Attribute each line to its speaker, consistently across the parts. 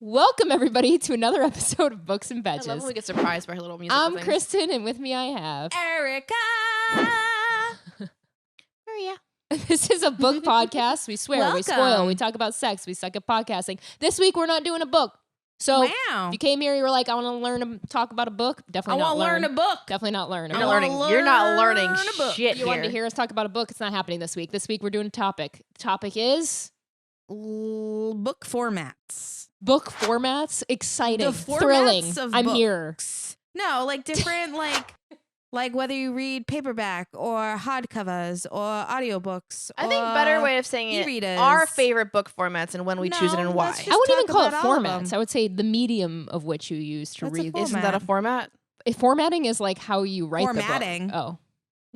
Speaker 1: Welcome, everybody, to another episode of Books and Betches.
Speaker 2: I love when we get surprised by her little musical
Speaker 1: I'm
Speaker 2: things.
Speaker 1: Kristen, and with me I have...
Speaker 2: Erica! Maria.
Speaker 1: This is a book podcast. We swear, we spoil, we talk about sex, we suck at podcasting. This week, we're not doing a book. So, if you came here, you were like, I want to learn to talk about a book. Definitely not learn.
Speaker 2: I want to learn a book.
Speaker 1: Definitely not learn.
Speaker 2: You're not learning shit
Speaker 1: You wanted to hear us talk about a book. It's not happening this week. This week, we're doing a topic. The topic is...
Speaker 3: book formats.
Speaker 1: Book formats? Exciting.
Speaker 3: The formats
Speaker 1: thrilling.
Speaker 3: of
Speaker 1: I'm
Speaker 3: books.
Speaker 1: here.
Speaker 3: No, like different, like whether you read paperback or hardcovers or audiobooks.
Speaker 2: I think better way of saying it,
Speaker 3: e-readers.
Speaker 2: our favorite book formats and when we choose it and why.
Speaker 3: let's just
Speaker 1: I wouldn't even
Speaker 3: talk
Speaker 1: call it
Speaker 3: about all of
Speaker 1: formats.
Speaker 3: them.
Speaker 1: I would say the medium of which you use to
Speaker 3: What's a
Speaker 1: read.
Speaker 3: format?
Speaker 2: Isn't that a format?
Speaker 1: Formatting is like how you write
Speaker 3: Formatting.
Speaker 1: the book. Oh.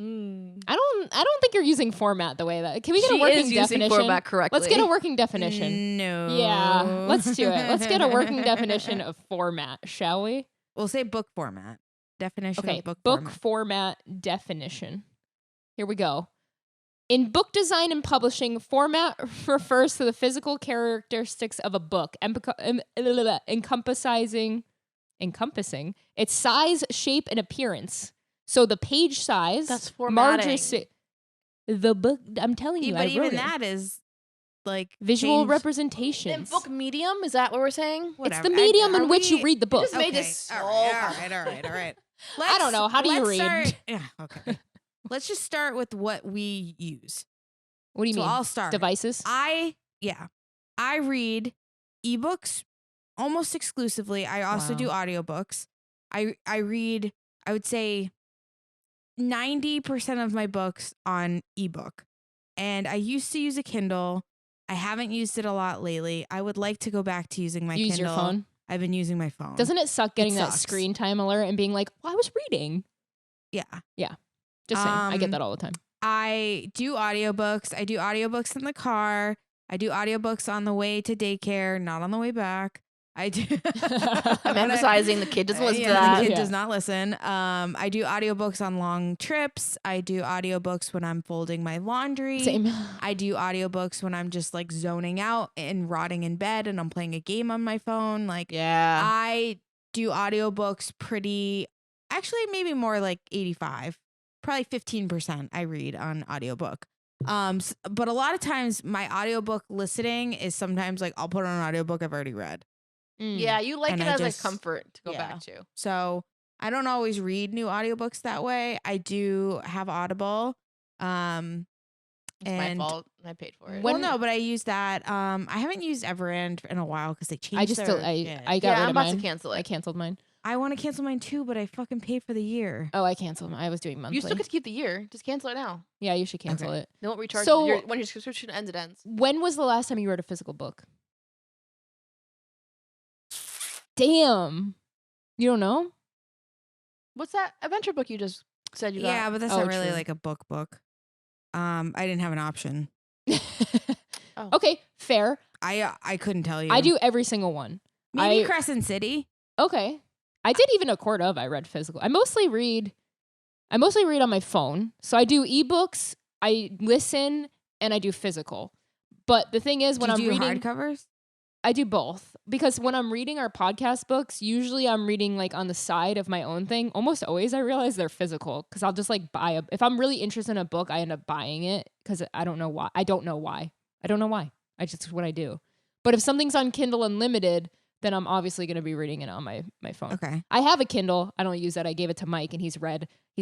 Speaker 2: Mm.
Speaker 1: I don't think you're using format the way that. Can we get
Speaker 2: She
Speaker 1: a working
Speaker 2: is using
Speaker 1: definition?
Speaker 2: format correctly.
Speaker 1: Let's get a working definition.
Speaker 3: No.
Speaker 1: Yeah, let's do it. Let's get a working definition of format, shall we?
Speaker 3: We'll say book format. Definition
Speaker 1: Okay,
Speaker 3: of book
Speaker 1: format
Speaker 3: format.
Speaker 1: definition. Here we go. In book design and publishing, format refers to the physical characteristics of a book, encompassing its size, shape, and appearance. So the page size,
Speaker 2: That's formatting.
Speaker 1: the book. I'm telling you,
Speaker 3: But
Speaker 1: I wrote
Speaker 3: even
Speaker 1: it.
Speaker 3: that is like
Speaker 1: Visual
Speaker 3: changed.
Speaker 1: representations.
Speaker 2: And book medium, is that what we're saying?
Speaker 1: It's
Speaker 3: Whatever.
Speaker 1: the medium
Speaker 3: Are
Speaker 1: in which
Speaker 3: we-
Speaker 1: you read the book.
Speaker 2: just made this
Speaker 3: all
Speaker 2: so
Speaker 3: right.
Speaker 1: I don't know. How do you
Speaker 3: let's
Speaker 1: read?
Speaker 3: Start, yeah, okay. Let's just start with what we use.
Speaker 1: What do you
Speaker 3: So
Speaker 1: mean?
Speaker 3: I'll start.
Speaker 1: Devices?
Speaker 3: I read ebooks almost exclusively. I also
Speaker 1: Wow.
Speaker 3: do audiobooks. I read, I would say 90% of my books on ebook. And I used to use a Kindle. I haven't used it a lot lately. I would like to go back to using my
Speaker 1: You use
Speaker 3: Kindle.
Speaker 1: your phone?
Speaker 3: I've been using my phone.
Speaker 1: Doesn't it suck getting that
Speaker 3: sucks.
Speaker 1: screen time alert and being like, well, I was reading?
Speaker 3: Yeah.
Speaker 1: Just saying. I get
Speaker 3: Um,
Speaker 1: that all the time.
Speaker 3: I do audiobooks. I do audiobooks in the car. I do audiobooks on the way to daycare, not on the way back. I do.
Speaker 2: I'm emphasizing the kid doesn't listen to
Speaker 3: The
Speaker 2: that.
Speaker 3: kid
Speaker 1: Yeah.
Speaker 3: does not listen. I do audiobooks on long trips. I do audiobooks when I'm folding my laundry.
Speaker 1: Same.
Speaker 3: I do audiobooks when I'm just like zoning out and rotting in bed and I'm playing a game on my phone. Like
Speaker 2: Yeah.
Speaker 3: I do audiobooks actually maybe more like 85. Probably 15% I read on audiobook. But a lot of times my audiobook listening is sometimes like I'll put on an audiobook I've already read.
Speaker 2: Yeah, you like
Speaker 3: And
Speaker 2: it
Speaker 3: I
Speaker 2: as
Speaker 3: just-
Speaker 2: a comfort to go
Speaker 3: yeah.
Speaker 2: back to.
Speaker 3: So I don't always read new audiobooks that way. I do have Audible.
Speaker 2: It's my
Speaker 3: And-
Speaker 2: fault. I paid for it.
Speaker 1: When-
Speaker 3: Well, no, but I use that. I haven't used Everend in a while because they changed
Speaker 1: I just
Speaker 3: their,
Speaker 1: still, I
Speaker 3: yeah.
Speaker 1: got rid
Speaker 2: I'm
Speaker 1: of
Speaker 2: about
Speaker 1: mine.
Speaker 2: to cancel
Speaker 1: I
Speaker 2: it.
Speaker 1: canceled mine.
Speaker 3: I want to cancel mine too, but I fucking paid for the year.
Speaker 1: Oh, I canceled mine. I was doing monthly.
Speaker 2: You still get to keep the year. Just cancel it now.
Speaker 1: Yeah, you should cancel
Speaker 3: Okay.
Speaker 1: it.
Speaker 2: They won't recharge
Speaker 1: So-
Speaker 2: when your subscription ends, it ends.
Speaker 1: When was the last time you read a physical book? Damn. You don't know?
Speaker 2: What's that adventure book you just said you got?
Speaker 3: Yeah, but that's
Speaker 1: Oh,
Speaker 3: not really
Speaker 1: true.
Speaker 3: like a book. I didn't have an option.
Speaker 2: Oh.
Speaker 1: Okay, fair.
Speaker 3: I couldn't tell you.
Speaker 1: I do every single one.
Speaker 3: Maybe
Speaker 1: I-
Speaker 3: Crescent City.
Speaker 1: Okay. I did even a quart of. I read physical. I mostly read on my phone. So I do ebooks, I listen, and I do physical. But the thing is, when
Speaker 3: do
Speaker 1: I'm
Speaker 3: you do
Speaker 1: reading,
Speaker 3: hardcovers?
Speaker 1: I do both. Because when I'm reading our podcast books, usually I'm reading like on the side of my own thing. Almost always I realize they're physical because I'll just like if I'm really interested in a book, I end up buying it because I don't know why. I don't know why. I just what I do. But if something's on Kindle Unlimited, then I'm obviously going to be reading it on my phone.
Speaker 3: Okay.
Speaker 1: I have a Kindle. I don't use that. I gave it to Mike, and he's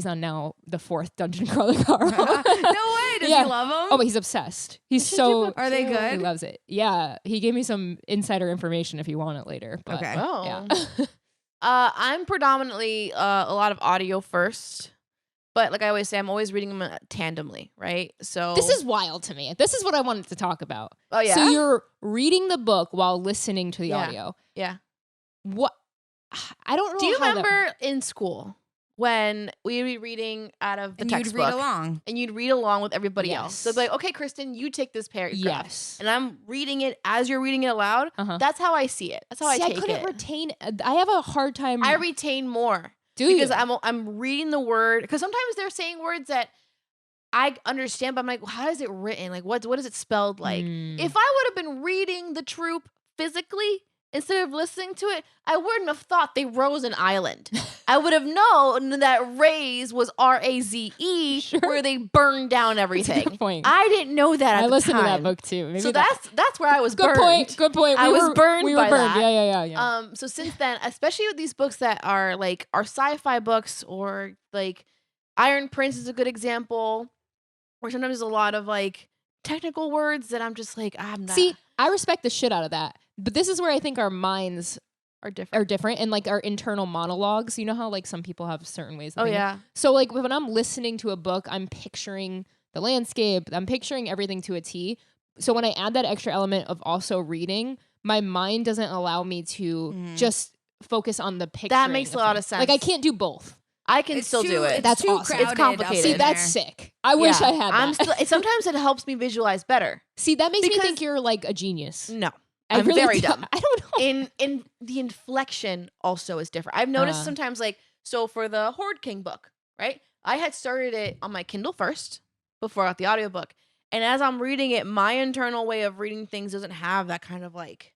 Speaker 1: on now the 4th Dungeon Crawler Carl.
Speaker 3: No way. Does
Speaker 1: Yeah.
Speaker 3: he love them?
Speaker 1: Oh, but he's obsessed. He's
Speaker 2: should
Speaker 1: so...
Speaker 2: do
Speaker 3: Are they
Speaker 2: cute.
Speaker 1: He
Speaker 3: good?
Speaker 1: loves it. Yeah. He gave me some insider information if you want it later. But
Speaker 3: Okay.
Speaker 2: Oh.
Speaker 1: Yeah.
Speaker 2: I'm predominantly a lot of audio first, but like I always say, I'm always reading them tandemly, right? So
Speaker 1: This is wild to me. This is what I wanted to talk about.
Speaker 2: oh yeah,
Speaker 1: So you're reading the book while listening to the
Speaker 2: Yeah.
Speaker 1: audio.
Speaker 2: yeah.
Speaker 1: What? I don't know.
Speaker 2: Do you
Speaker 1: how that-
Speaker 2: remember in school when we would be reading out of the
Speaker 3: And you'd
Speaker 2: textbook
Speaker 3: read along.
Speaker 2: and you'd read along with everybody else? So
Speaker 1: Yes.
Speaker 2: it's like, okay, Kristen, you take this paragraph,
Speaker 1: Yes.
Speaker 2: and I'm reading it as you're reading it aloud.
Speaker 1: Uh-huh.
Speaker 2: That's how I see it. That's how
Speaker 1: See,
Speaker 2: I
Speaker 1: I
Speaker 2: take
Speaker 1: couldn't
Speaker 2: it.
Speaker 1: retain. I have a hard time.
Speaker 2: I retain more.
Speaker 1: do
Speaker 2: because
Speaker 1: you?
Speaker 2: I'm reading the word, because sometimes they're saying words that I understand, but I'm like, well, how is it written? Like, what is it spelled like?
Speaker 1: Mm.
Speaker 2: If I would have been reading the troop physically, instead of listening to it, I wouldn't have thought they rose an island. I would have known that raise was R-A-Z-E,
Speaker 1: Sure.
Speaker 2: where they burned down
Speaker 1: That's a
Speaker 2: everything.
Speaker 1: good point.
Speaker 2: I didn't know that at
Speaker 1: I
Speaker 2: the
Speaker 1: listened to
Speaker 2: time.
Speaker 1: that book too. Maybe
Speaker 2: So that's where I was
Speaker 1: good
Speaker 2: burned.
Speaker 1: point. Good point.
Speaker 2: I was burned
Speaker 1: We were
Speaker 2: by
Speaker 1: burned.
Speaker 2: that.
Speaker 1: Yeah.
Speaker 2: So since then, especially with these books that are like are sci-fi books, or like Iron Prince is a good example, where sometimes there's a lot of like technical words that I'm just like, I'm not.
Speaker 1: See, I respect the shit out of that. But this is where I think our minds
Speaker 2: are different.
Speaker 1: are different, and like our internal monologues. You know how like some people have certain ways of
Speaker 2: Oh
Speaker 1: thinking?
Speaker 2: yeah.
Speaker 1: So like when I'm listening to a book, I'm picturing the landscape. I'm picturing everything to a T. So when I add that extra element of also reading, my mind doesn't allow me to just focus on the picture.
Speaker 2: That makes a lot of sense.
Speaker 1: Like I can't do both.
Speaker 2: I can still do it.
Speaker 1: That's
Speaker 3: too
Speaker 1: awesome.
Speaker 3: crowded
Speaker 2: It's complicated.
Speaker 3: up
Speaker 1: See,
Speaker 3: in
Speaker 1: that's
Speaker 3: there.
Speaker 1: sick. I wish
Speaker 2: Yeah.
Speaker 1: I had that.
Speaker 2: I'm still. Sometimes it helps me visualize better.
Speaker 1: See, that makes me
Speaker 2: because-
Speaker 1: think you're like a genius.
Speaker 2: No,
Speaker 1: I
Speaker 2: I'm
Speaker 1: really
Speaker 2: very
Speaker 1: do-
Speaker 2: dumb.
Speaker 1: I don't know.
Speaker 2: In the inflection also is different. I've noticed
Speaker 1: Uh.
Speaker 2: sometimes like so for the Horde King book, right? I had started it on my Kindle first before I got the audiobook. And as I'm reading it, my internal way of reading things doesn't have that kind of like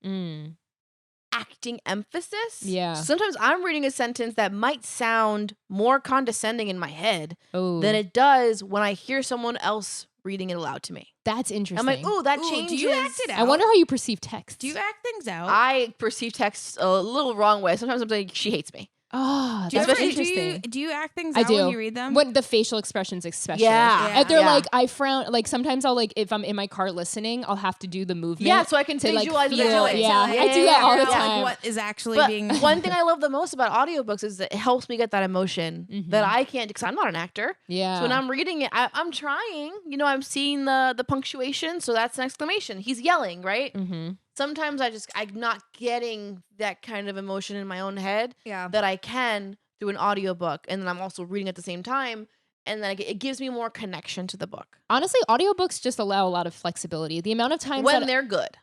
Speaker 2: acting emphasis.
Speaker 1: Yeah.
Speaker 2: Sometimes I'm reading a sentence that might sound more condescending in my head
Speaker 1: Oh,
Speaker 2: than it does when I hear someone else reading it aloud to me.
Speaker 1: that's interesting.
Speaker 2: I'm like, ooh, that
Speaker 3: Ooh,
Speaker 2: changes.
Speaker 3: do you act it out?
Speaker 1: I wonder how you perceive text.
Speaker 3: Do you act things out?
Speaker 2: I perceive text a little wrong way. Sometimes I'm like, she hates me.
Speaker 1: Oh,
Speaker 3: do you,
Speaker 1: that's
Speaker 3: ever,
Speaker 1: interesting.
Speaker 3: do you act things
Speaker 1: I
Speaker 3: out when
Speaker 1: do.
Speaker 3: you read them?
Speaker 1: When the facial expressions, especially.
Speaker 2: Yeah.
Speaker 1: If they're
Speaker 2: Yeah.
Speaker 1: like, I frown. Like sometimes I'll like, if I'm in my car listening, I'll have to do the movement.
Speaker 2: Yeah, so I can
Speaker 1: to, like,
Speaker 2: visualize what
Speaker 1: feel-
Speaker 2: they're doing.
Speaker 1: yeah, I do that all the
Speaker 3: Like,
Speaker 1: time.
Speaker 3: what is actually
Speaker 2: But
Speaker 3: being
Speaker 2: one thing I love the most about audiobooks is that it helps me get that emotion that
Speaker 1: Mhm.
Speaker 2: I can't, because I'm not an actor.
Speaker 1: Yeah.
Speaker 2: So when I'm reading it, I'm trying. You know, I'm seeing the punctuation, so that's an exclamation. He's yelling, right?
Speaker 1: Mm-hmm.
Speaker 2: Sometimes I'm not getting that kind of emotion in my own head
Speaker 3: yeah.
Speaker 2: that I can through an audiobook, and then I'm also reading at the same time, and then it gives me more connection to the book
Speaker 1: Honestly, audiobooks just allow a lot of flexibility. The amount of times
Speaker 2: when
Speaker 1: that
Speaker 2: they're good.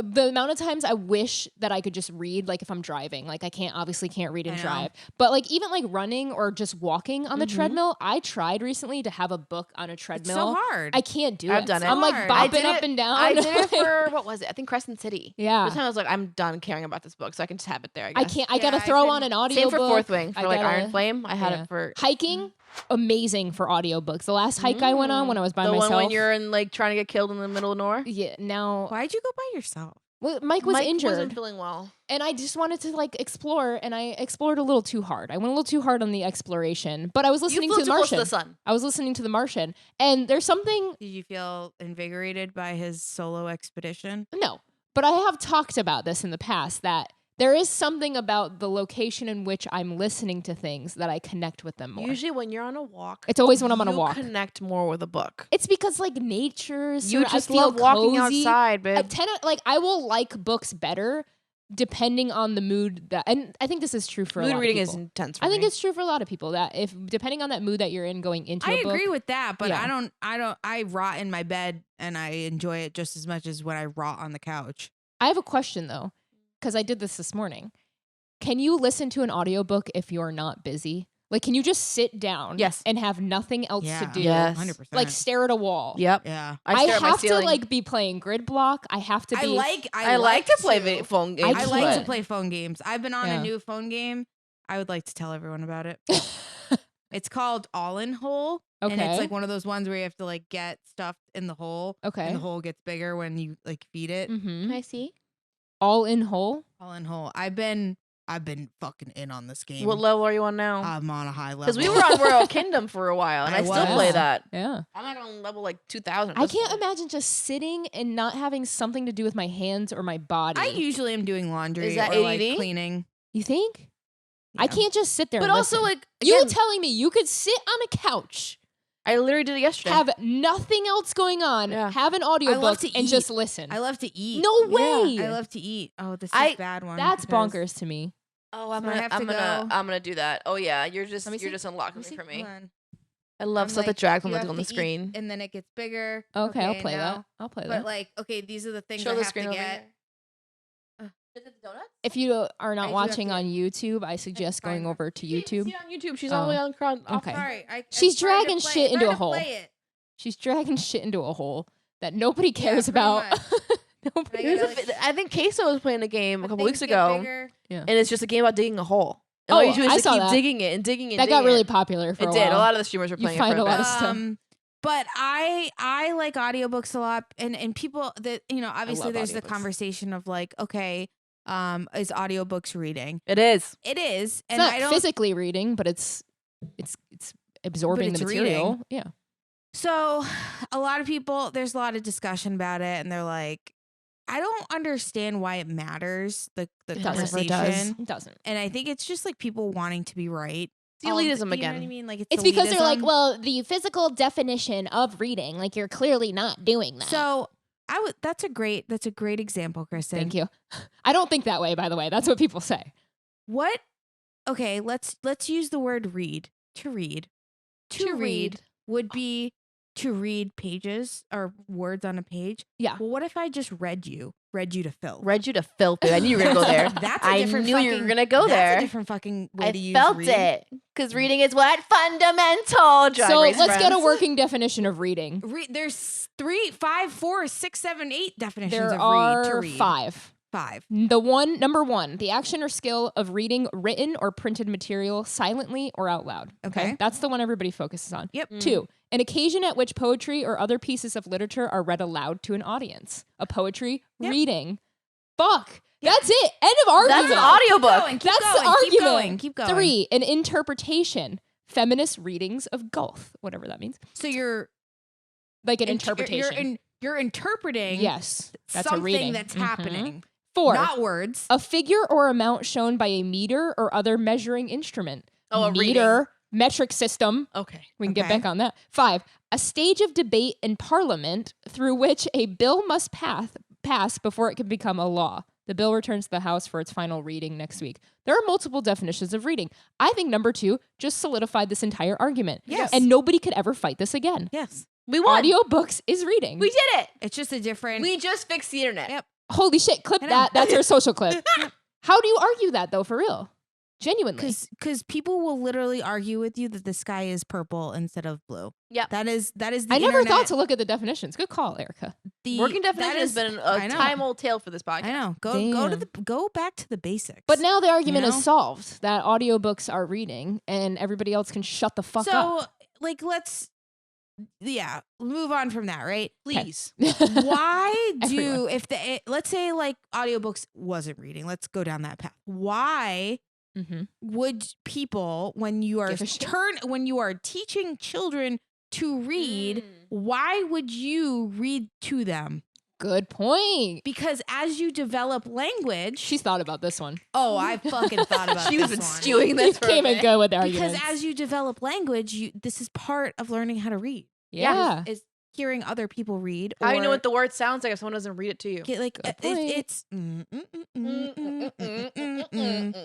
Speaker 1: the amount of times I wish that I could just read, like if I'm driving, like I obviously can't read and
Speaker 3: I know.
Speaker 1: drive, but like even like running or just walking on the
Speaker 2: Mhm.
Speaker 1: treadmill, I tried recently to have a book on a
Speaker 3: It's
Speaker 1: treadmill.
Speaker 3: so hard.
Speaker 1: I can't do it.
Speaker 2: I've done it.
Speaker 1: I'm like
Speaker 3: Hard.
Speaker 2: I
Speaker 1: bopping
Speaker 2: did
Speaker 1: up
Speaker 2: it-
Speaker 1: and down.
Speaker 2: I did it for what was it? I think Crescent City.
Speaker 1: yeah.
Speaker 2: By the time I was like, I'm done caring about this book, so I can just have it there. I
Speaker 1: I
Speaker 2: guess.
Speaker 1: can't. I
Speaker 3: Yeah,
Speaker 1: gotta
Speaker 3: I
Speaker 1: throw on
Speaker 3: couldn't-
Speaker 1: an audio
Speaker 2: Same for
Speaker 1: book.
Speaker 2: Fourth Wing for
Speaker 1: I
Speaker 2: like
Speaker 1: gotta-
Speaker 2: Iron Flame. I had
Speaker 1: yeah.
Speaker 2: it for
Speaker 1: Hiking, amazing for audiobooks. The last hike I went on when I was by
Speaker 2: the
Speaker 1: myself.
Speaker 2: one when you're in like trying to get killed in the middle of nowhere.
Speaker 1: yeah. Now,
Speaker 3: Why'd you go by yourself?
Speaker 1: well, Mike was injured,
Speaker 2: wasn't feeling well.
Speaker 1: and I just wanted to like explore, and I explored a little too hard. I went a little too hard on the exploration, but I was listening
Speaker 2: You
Speaker 1: to
Speaker 2: flew
Speaker 1: The
Speaker 2: too close to
Speaker 1: Martian.
Speaker 2: the sun.
Speaker 1: I was listening to The Martian, and there's something.
Speaker 3: Did you feel invigorated by his solo expedition?
Speaker 1: No, but I have talked about this in the past that there is something about the location in which I'm listening to things that I connect with them more.
Speaker 2: Usually, when you're on a walk,
Speaker 1: It's always when I'm on a
Speaker 2: you
Speaker 1: walk.
Speaker 2: connect more with a book.
Speaker 1: It's because like nature's.
Speaker 2: You
Speaker 1: I
Speaker 2: just
Speaker 1: feel
Speaker 2: love walking
Speaker 1: cozy.
Speaker 2: outside, babe.
Speaker 1: Like I will like books better depending on the mood that, and I think this is true for a lot
Speaker 2: Mood
Speaker 1: of
Speaker 2: reading
Speaker 1: people.
Speaker 2: is intense. For
Speaker 1: I think
Speaker 2: me.
Speaker 1: it's true for a lot of people that if depending on that mood that you're in going into
Speaker 3: I
Speaker 1: a book.
Speaker 3: agree with that, but
Speaker 1: Yeah.
Speaker 3: I rot in my bed and I enjoy it just as much as when I rot on the couch.
Speaker 1: I have a question though, because I did this morning. Can you listen to an audiobook if you're not busy? Like, can you just sit down
Speaker 2: Yes.
Speaker 1: and have nothing else
Speaker 3: Yeah.
Speaker 1: to do?
Speaker 2: Yes.
Speaker 3: 100%.
Speaker 1: Like stare at a wall.
Speaker 2: Yep.
Speaker 3: Yeah.
Speaker 2: I stare at my
Speaker 1: have to
Speaker 2: ceiling.
Speaker 1: like be playing grid block. I have to be
Speaker 2: I like to play phone games.
Speaker 3: I
Speaker 1: I
Speaker 3: like
Speaker 1: can't.
Speaker 3: to play phone games. I've been on
Speaker 1: Yeah.
Speaker 3: a new phone game. I would like to tell everyone about it. It's called All in Hole. And
Speaker 1: Okay.
Speaker 3: it's like one of those ones where you have to like get stuff in the hole.
Speaker 1: Okay.
Speaker 3: And the hole gets bigger when you like feed it.
Speaker 1: Mm-hmm.
Speaker 2: Can I see?
Speaker 1: All in whole.
Speaker 3: All in Hole. I've been fucking in on this game.
Speaker 2: What level are you on now?
Speaker 3: I'm on a high level.
Speaker 2: Because we were on Royal Kingdom for a while, and
Speaker 3: I
Speaker 2: I still
Speaker 3: was.
Speaker 2: play that.
Speaker 1: Yeah.
Speaker 2: I'm like on level like 2,000.
Speaker 1: I can't imagine just sitting and not having something to do with my hands or my body.
Speaker 3: I usually am doing laundry
Speaker 2: Is that
Speaker 3: or like
Speaker 2: ADD?
Speaker 3: cleaning.
Speaker 1: You think? I
Speaker 3: Yeah.
Speaker 1: can't just sit there.
Speaker 2: But
Speaker 1: and
Speaker 2: also,
Speaker 1: listen.
Speaker 2: like,
Speaker 1: you
Speaker 2: again,
Speaker 1: telling me you could sit on a couch,
Speaker 2: I literally did it yesterday.
Speaker 1: have nothing else going on,
Speaker 2: Yeah.
Speaker 1: have an
Speaker 3: I love
Speaker 1: audiobook,
Speaker 3: to
Speaker 1: and
Speaker 3: eat.
Speaker 1: just listen.
Speaker 3: I love to eat.
Speaker 1: No
Speaker 2: Yeah,
Speaker 1: way.
Speaker 3: I love to eat. Oh, this is
Speaker 2: I-
Speaker 3: a bad one.
Speaker 1: That's
Speaker 3: because-
Speaker 1: bonkers to me.
Speaker 2: oh,
Speaker 3: So I have to go.
Speaker 2: I'm gonna do that. Oh yeah, you're
Speaker 1: Let me see.
Speaker 2: just unlocking
Speaker 3: Let
Speaker 2: me
Speaker 3: me
Speaker 2: for
Speaker 3: see.
Speaker 2: me.
Speaker 3: Hold on.
Speaker 2: I love
Speaker 3: I'm
Speaker 2: stuff
Speaker 3: like,
Speaker 2: that drags
Speaker 3: you
Speaker 2: on
Speaker 3: have
Speaker 2: the
Speaker 3: to eat,
Speaker 2: screen.
Speaker 3: and then it gets bigger.
Speaker 1: Okay, I'll play
Speaker 3: now.
Speaker 1: that. I'll play
Speaker 3: But
Speaker 1: that.
Speaker 3: like, okay, these are the things
Speaker 2: Show
Speaker 3: I
Speaker 2: the
Speaker 3: have
Speaker 2: screen
Speaker 3: to
Speaker 2: over
Speaker 3: get.
Speaker 2: here. Is it the donuts?
Speaker 1: If you are
Speaker 3: I
Speaker 1: not
Speaker 3: do have
Speaker 1: watching
Speaker 3: to-
Speaker 1: on YouTube, I suggest
Speaker 3: find
Speaker 1: going
Speaker 3: her.
Speaker 1: over to
Speaker 2: You can't
Speaker 1: YouTube.
Speaker 2: see it on YouTube. She's
Speaker 1: Oh.
Speaker 2: all the way on crowd.
Speaker 1: Okay.
Speaker 3: Sorry, I
Speaker 1: She's
Speaker 3: tried to
Speaker 1: dragging
Speaker 3: play-
Speaker 1: shit into
Speaker 3: tried
Speaker 1: a
Speaker 3: to
Speaker 1: hole.
Speaker 3: play it.
Speaker 1: She's dragging shit into a hole that nobody
Speaker 3: Yeah,
Speaker 1: cares
Speaker 3: pretty
Speaker 1: about.
Speaker 3: much.
Speaker 2: I think Queso was playing a game a couple weeks ago,
Speaker 1: Yeah.
Speaker 2: and it's just a game about digging a hole. And all you do is
Speaker 1: I
Speaker 2: just
Speaker 1: saw
Speaker 2: keep
Speaker 1: that.
Speaker 2: digging it and digging it.
Speaker 1: That got really popular for a while.
Speaker 2: It did. A lot of the streamers were
Speaker 1: You
Speaker 2: playing
Speaker 1: find
Speaker 2: it for
Speaker 1: a lot
Speaker 2: bit.
Speaker 1: of stuff.
Speaker 3: But I like audiobooks a lot, and people that obviously
Speaker 2: love
Speaker 3: there's the
Speaker 2: audiobooks.
Speaker 3: conversation of like, okay, is audiobooks reading?
Speaker 2: It is.
Speaker 3: It is,
Speaker 1: It's
Speaker 3: and
Speaker 1: not
Speaker 3: I don't.
Speaker 1: physically reading, but it's absorbing
Speaker 3: it's
Speaker 1: the material.
Speaker 3: reading.
Speaker 1: Yeah.
Speaker 3: So a lot of people, there's a lot of discussion about it, and they're like, I don't understand why it matters, the
Speaker 1: It
Speaker 3: conversation.
Speaker 1: doesn't.
Speaker 3: And I think it's just like people wanting to be right.
Speaker 2: It's elitism
Speaker 3: You
Speaker 2: again.
Speaker 3: know what I mean? Like
Speaker 1: It's because they're like,
Speaker 3: elitism.
Speaker 1: well, the physical definition of reading, like you're clearly not doing that.
Speaker 3: So that's a great example, Kristen.
Speaker 1: Thank you. I don't think that way, by the way. That's what people say.
Speaker 3: What? Okay, let's use the word read. To read. To read would be to read pages or words on a page.
Speaker 1: Yeah.
Speaker 3: Well, what if I just read you to fill?
Speaker 2: Read you to filth, dude. I knew you were going to go there.
Speaker 3: That's a
Speaker 2: I
Speaker 3: different
Speaker 2: knew you were
Speaker 3: fucking-
Speaker 2: going to go
Speaker 3: That's
Speaker 2: there.
Speaker 3: a different fucking way to
Speaker 2: I
Speaker 3: use
Speaker 2: felt
Speaker 3: read.
Speaker 2: it. Because reading is what? Fundamental. Drag
Speaker 1: So
Speaker 2: Race
Speaker 1: let's get a
Speaker 2: friends.
Speaker 1: working definition of reading.
Speaker 3: There's 3, 5, 4, 6, 7, 8 definitions
Speaker 1: There
Speaker 3: of
Speaker 1: are
Speaker 3: read to read.
Speaker 1: 5.
Speaker 3: 5.
Speaker 1: Number one, the action or skill of reading written or printed material silently or out loud.
Speaker 3: Okay.
Speaker 1: That's the one everybody focuses on.
Speaker 3: Yep.
Speaker 1: 2, an occasion at which poetry or other pieces of literature are read aloud to an audience. A poetry
Speaker 3: Yep.
Speaker 1: reading. Fuck. That's it. End of argument.
Speaker 2: That's an audiobook.
Speaker 3: Keep
Speaker 1: That's
Speaker 3: going,
Speaker 1: the argument.
Speaker 3: Keep going. Keep going.
Speaker 1: 3, an interpretation. Feminist readings of Goethe, whatever that means.
Speaker 3: So you're
Speaker 1: Like an
Speaker 3: int-
Speaker 1: interpretation.
Speaker 3: You're interpreting
Speaker 1: Yes. That's a
Speaker 3: something
Speaker 1: reading.
Speaker 3: that's
Speaker 1: Mhm.
Speaker 3: happening.
Speaker 1: 4,
Speaker 3: Not words.
Speaker 1: a figure or amount shown by a meter or other measuring instrument.
Speaker 2: Oh, a
Speaker 1: meter, metric system.
Speaker 2: Okay.
Speaker 1: We can get
Speaker 3: Okay.
Speaker 1: back on that. 5, a stage of debate in Parliament through which a bill must pass before it can become a law. The bill returns to the House for its final reading next week. There are multiple definitions of reading. I think number 2 just solidified this entire argument.
Speaker 3: Yes.
Speaker 1: And nobody could ever fight this again.
Speaker 3: Yes.
Speaker 2: We won.
Speaker 1: Audiobooks is reading.
Speaker 2: We did it.
Speaker 3: It's just a different.
Speaker 2: We just fixed the internet.
Speaker 3: Yep.
Speaker 1: Holy shit, clip
Speaker 3: I know.
Speaker 1: that. That's our social clip. How do you argue that though, for real? Genuinely.
Speaker 3: Because people will literally argue with you that the sky is purple instead of blue.
Speaker 2: Yep.
Speaker 3: That is the
Speaker 1: I never
Speaker 3: internet.
Speaker 1: thought to look at the definitions. Good call, Erica.
Speaker 2: Working
Speaker 3: that
Speaker 2: definition has
Speaker 3: is-
Speaker 2: been
Speaker 3: I
Speaker 2: a
Speaker 3: know.
Speaker 2: time-old tale for this podcast.
Speaker 3: I know. Go
Speaker 1: Damn.
Speaker 3: go back to the basics.
Speaker 1: But now the argument
Speaker 3: You
Speaker 1: is
Speaker 3: know?
Speaker 1: solved that audiobooks are reading and everybody else can shut the fuck
Speaker 3: so
Speaker 1: up.
Speaker 3: like let's move on from that, right?
Speaker 2: Please.
Speaker 3: Why do
Speaker 1: Everyone.
Speaker 3: let's say like audiobooks wasn't reading. Let's go down that path. Why
Speaker 1: Mm-hmm.
Speaker 3: would people when you are
Speaker 1: Give a shit.
Speaker 3: when you are teaching children to read, why would you read to them?
Speaker 1: Good point.
Speaker 3: Because as you develop language,
Speaker 1: She's thought about this one.
Speaker 3: I fucking thought about
Speaker 2: She
Speaker 3: this
Speaker 2: was been
Speaker 3: one.
Speaker 2: stewing
Speaker 1: You
Speaker 2: this for a
Speaker 1: came in
Speaker 2: bit.
Speaker 1: good with the
Speaker 3: Because
Speaker 1: arguments.
Speaker 3: as you develop language, this is part of learning how to read.
Speaker 1: yeah.
Speaker 3: Is hearing other people read.
Speaker 2: How do you know
Speaker 3: or
Speaker 2: what the word sounds like if someone doesn't read it to you?
Speaker 3: get like
Speaker 1: Good point.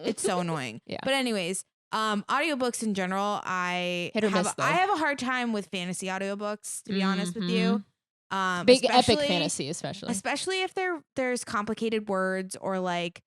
Speaker 3: it's so annoying.
Speaker 1: Yeah.
Speaker 3: But anyways, audiobooks in general, I
Speaker 1: Hit or
Speaker 3: have
Speaker 1: miss, though.
Speaker 3: I have a hard time with fantasy audiobooks, to be honest with you.
Speaker 1: Big epic
Speaker 3: especially-
Speaker 1: fantasy, especially.
Speaker 3: Especially if there's complicated words or like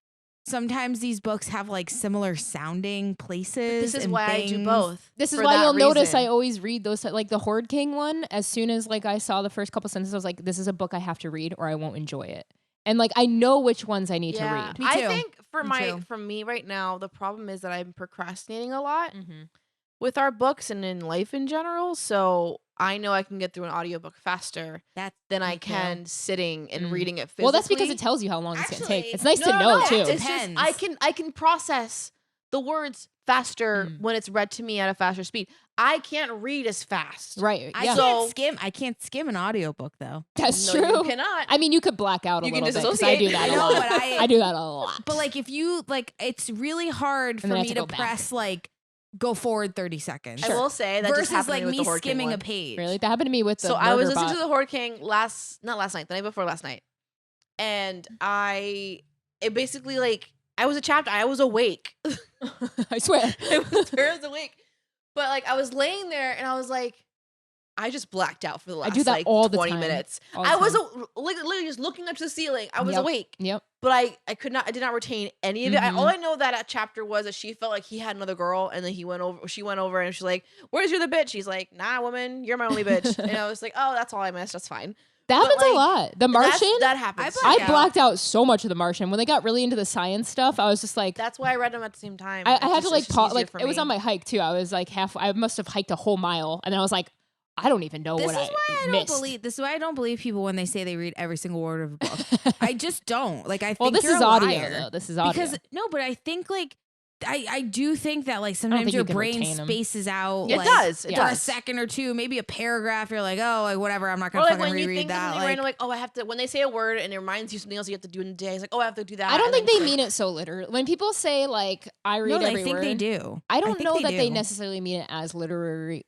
Speaker 3: sometimes these books have like similar sounding places.
Speaker 2: This is
Speaker 3: and
Speaker 2: why I do
Speaker 3: things.
Speaker 2: both.
Speaker 1: This is
Speaker 2: for
Speaker 1: why
Speaker 2: that
Speaker 1: you'll notice I
Speaker 2: reason.
Speaker 1: always read those, like the Horde King one. As soon as like I saw the first couple sentences, I was like, this is a book I have to read or I won't enjoy it. And like I know which ones I need to read.
Speaker 3: Me
Speaker 2: I
Speaker 3: too.
Speaker 2: think
Speaker 3: Me too.
Speaker 2: for me right now, the problem is that I'm procrastinating a lot
Speaker 1: Mm-hmm.
Speaker 2: with our books and in life in general. So I know I can get through an audiobook faster than I
Speaker 3: me too.
Speaker 2: can sitting and
Speaker 1: Mm.
Speaker 2: reading it physically.
Speaker 1: Well, that's because it tells you how long it's gonna take.
Speaker 3: Actually,
Speaker 1: It's nice to
Speaker 2: No,
Speaker 1: know
Speaker 2: no,
Speaker 1: too.
Speaker 2: It's just
Speaker 3: Depends.
Speaker 2: I can process the words faster
Speaker 1: Mm.
Speaker 2: when it's read to me at a faster speed. I can't read as fast.
Speaker 1: Right.
Speaker 3: I
Speaker 1: Yeah.
Speaker 3: can't skim an audiobook though.
Speaker 1: That's
Speaker 2: No,
Speaker 1: true.
Speaker 2: you cannot.
Speaker 1: I mean, you could black out a
Speaker 2: You can
Speaker 1: little bit because I do
Speaker 2: disassociate.
Speaker 1: that
Speaker 3: I
Speaker 1: a
Speaker 3: know,
Speaker 1: lot.
Speaker 3: but
Speaker 1: I do that a lot.
Speaker 3: But like if you like it's really hard for
Speaker 1: And then I have
Speaker 3: me
Speaker 1: to
Speaker 3: to
Speaker 1: go back.
Speaker 3: press like go forward 30 seconds.
Speaker 2: I will say that just
Speaker 3: Versus
Speaker 2: happened to
Speaker 3: like
Speaker 2: me with
Speaker 3: me
Speaker 2: the Horde King
Speaker 3: skimming
Speaker 2: one.
Speaker 3: a page.
Speaker 1: Really, that happened to me with the.
Speaker 2: So I was
Speaker 1: Murder
Speaker 2: listening to
Speaker 1: Bot.
Speaker 2: the Horde King the night before last night, and it basically like I was awake.
Speaker 1: I swear.
Speaker 2: I was awake, but like I was laying there and I was like, I just blacked out for the last
Speaker 1: do that
Speaker 2: like
Speaker 1: all the
Speaker 2: 20
Speaker 1: time.
Speaker 2: minutes.
Speaker 1: All the
Speaker 2: I was
Speaker 1: time.
Speaker 2: like literally just looking up to the ceiling. I was
Speaker 1: Yep.
Speaker 2: awake,
Speaker 1: Yep.
Speaker 2: but I did not retain any of it.
Speaker 1: Mhm.
Speaker 2: All I know that chapter was that she felt like he had another girl, and then she went over and she's like, "Where's your other bitch?" He's like, "Nah, woman, you're my only bitch." And I was like, "Oh, that's all I missed. That's fine."
Speaker 1: That happens a lot. The Martian.
Speaker 2: That happens.
Speaker 1: I blacked out so much of The Martian. When they got really into the science stuff, I was just like...
Speaker 2: That's why I read them at the same time.
Speaker 1: I had to like pause. Like, it was on my hike too. I was like I must have hiked a whole mile. And then I was like, I don't even know what I missed.
Speaker 3: This is why I don't believe people when they say they read every single word of a book. I just don't. Like, I think
Speaker 1: this
Speaker 3: you're
Speaker 1: is
Speaker 3: a
Speaker 1: audio,
Speaker 3: liar.
Speaker 1: though. This is audio.
Speaker 3: Because, no, but I think, like, I do think that, like, sometimes your brain spaces out.
Speaker 2: It
Speaker 3: like,
Speaker 2: does.
Speaker 3: For a second or two, maybe a paragraph. You're like, oh, like, whatever. I'm not going to fucking reread that.
Speaker 2: Like, oh, I have to. When they say a word and it reminds you something else you have to do in the day, it's like, oh, I have to do that.
Speaker 1: I don't think they mean it so literally. When people say like, I read every word,
Speaker 3: I think they do.
Speaker 1: I don't know that they necessarily mean it as literally.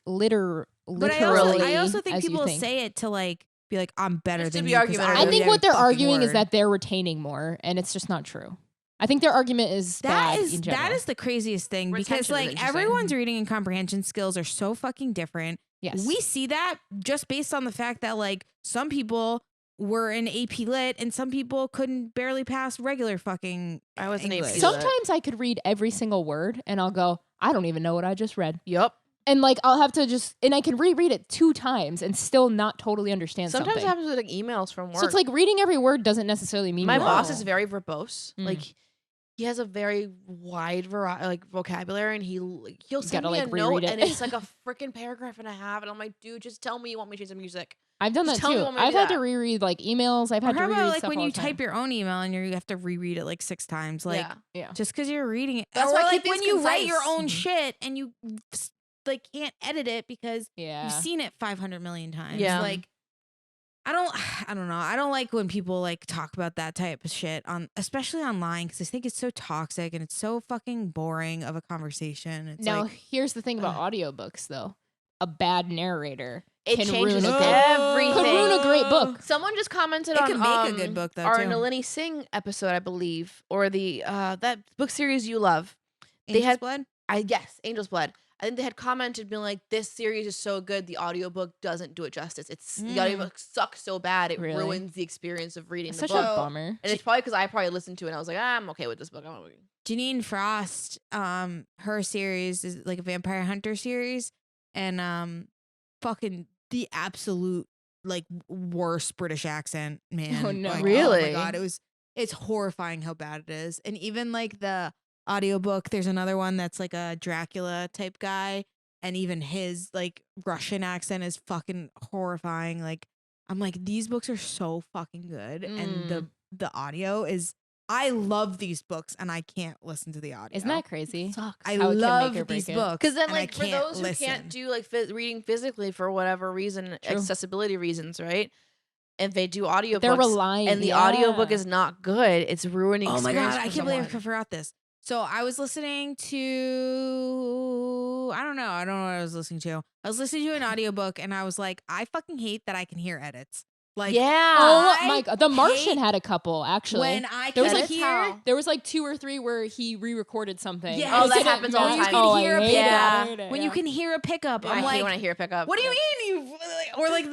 Speaker 3: But I also think people say it to like be like, I'm better than you.
Speaker 1: I think what they're arguing is that they're retaining more, and it's just not true. I think their argument is bad in general.
Speaker 3: That is the craziest thing because like everyone's reading and comprehension skills are so fucking different.
Speaker 1: Yes.
Speaker 3: We see that just based on the fact that like some people were in AP Lit and some people couldn't barely pass regular fucking
Speaker 2: I was in AP Lit.
Speaker 1: Sometimes I could read every single word and I'll go, I don't even know what I just read.
Speaker 2: Yep.
Speaker 1: And like I'll have to and I can reread it 2 times and still not totally understand something.
Speaker 2: Sometimes it happens with like emails from work.
Speaker 1: So it's like reading every word doesn't necessarily mean
Speaker 2: my boss is very verbose.
Speaker 1: Mm.
Speaker 2: Like he has a very wide variety, like vocabulary, and he'll send me a note, and it's like a freaking paragraph and a half, and I'm like, dude, just tell me you want me to change the music.
Speaker 1: I've done that too. I've had to reread like emails. I've had to reread
Speaker 3: like
Speaker 1: stuff
Speaker 3: when
Speaker 1: all
Speaker 3: you
Speaker 1: the time.
Speaker 3: type your own email and you have to reread it like 6 times. Like,
Speaker 1: yeah.
Speaker 3: Just because you're reading it.
Speaker 2: That's
Speaker 3: or
Speaker 2: why
Speaker 3: like when you write your own shit and you like can't edit it because you've seen it 500 million times.
Speaker 2: Yeah.
Speaker 3: Like, I don't know. I don't like when people like talk about that type of shit especially online because I think it's so toxic and it's so fucking boring of a conversation. It's
Speaker 1: now,
Speaker 3: like,
Speaker 1: here's the thing about audiobooks though. A bad narrator
Speaker 2: it
Speaker 1: can
Speaker 2: changes
Speaker 1: ruin
Speaker 2: everything.
Speaker 1: Could ruin a great book.
Speaker 2: Someone just commented
Speaker 3: it
Speaker 2: on
Speaker 3: can make a good book though.
Speaker 2: our
Speaker 3: too.
Speaker 2: Nalini Singh episode, I believe, or the that book series you love.
Speaker 3: Angel's Blood?
Speaker 2: Angel's Blood. I think they had commented being like, this series is so good, the audiobook doesn't do it justice. The audiobook sucks so bad, it ruins the experience of reading the book.
Speaker 1: Such a bummer.
Speaker 2: And it's probably because I probably listened to it and I was like, I'm okay with this book.
Speaker 3: Janine Frost, her series is like a vampire hunter series, and fucking the absolute like worst British accent, man.
Speaker 1: Oh no.
Speaker 3: Like,
Speaker 2: really?
Speaker 3: Oh my god, it's horrifying how bad it is. And even like the audiobook, there's another one that's like a Dracula type guy, and even his like Russian accent is fucking horrifying. Like I'm like, these books are so fucking good, and the audio is. I love these books, and I can't listen to the audio.
Speaker 1: Isn't that crazy?
Speaker 3: I love these books
Speaker 2: because then, like, for
Speaker 3: can't
Speaker 2: those who can't do like reading physically for whatever reason, accessibility reasons, right? If they do audiobooks,
Speaker 1: they're relying,
Speaker 2: and the audiobook is not good, it's ruining.
Speaker 3: Oh my god, I can't
Speaker 2: someone.
Speaker 3: believe I forgot this. So I was listening to, I don't know what I was listening to. I was listening to an audiobook and I was like, I fucking hate that I can hear edits. Like,
Speaker 1: oh my god, The Martian had a couple actually.
Speaker 3: When I
Speaker 1: there was
Speaker 3: can
Speaker 1: like
Speaker 3: hear,
Speaker 1: there was like 2 or 3 where he re-recorded something.
Speaker 3: Yeah,
Speaker 2: that happens all the time.
Speaker 3: When you can hear a pickup, I'm like,
Speaker 2: hate when I hear a pickup.
Speaker 3: What do you mean? Or like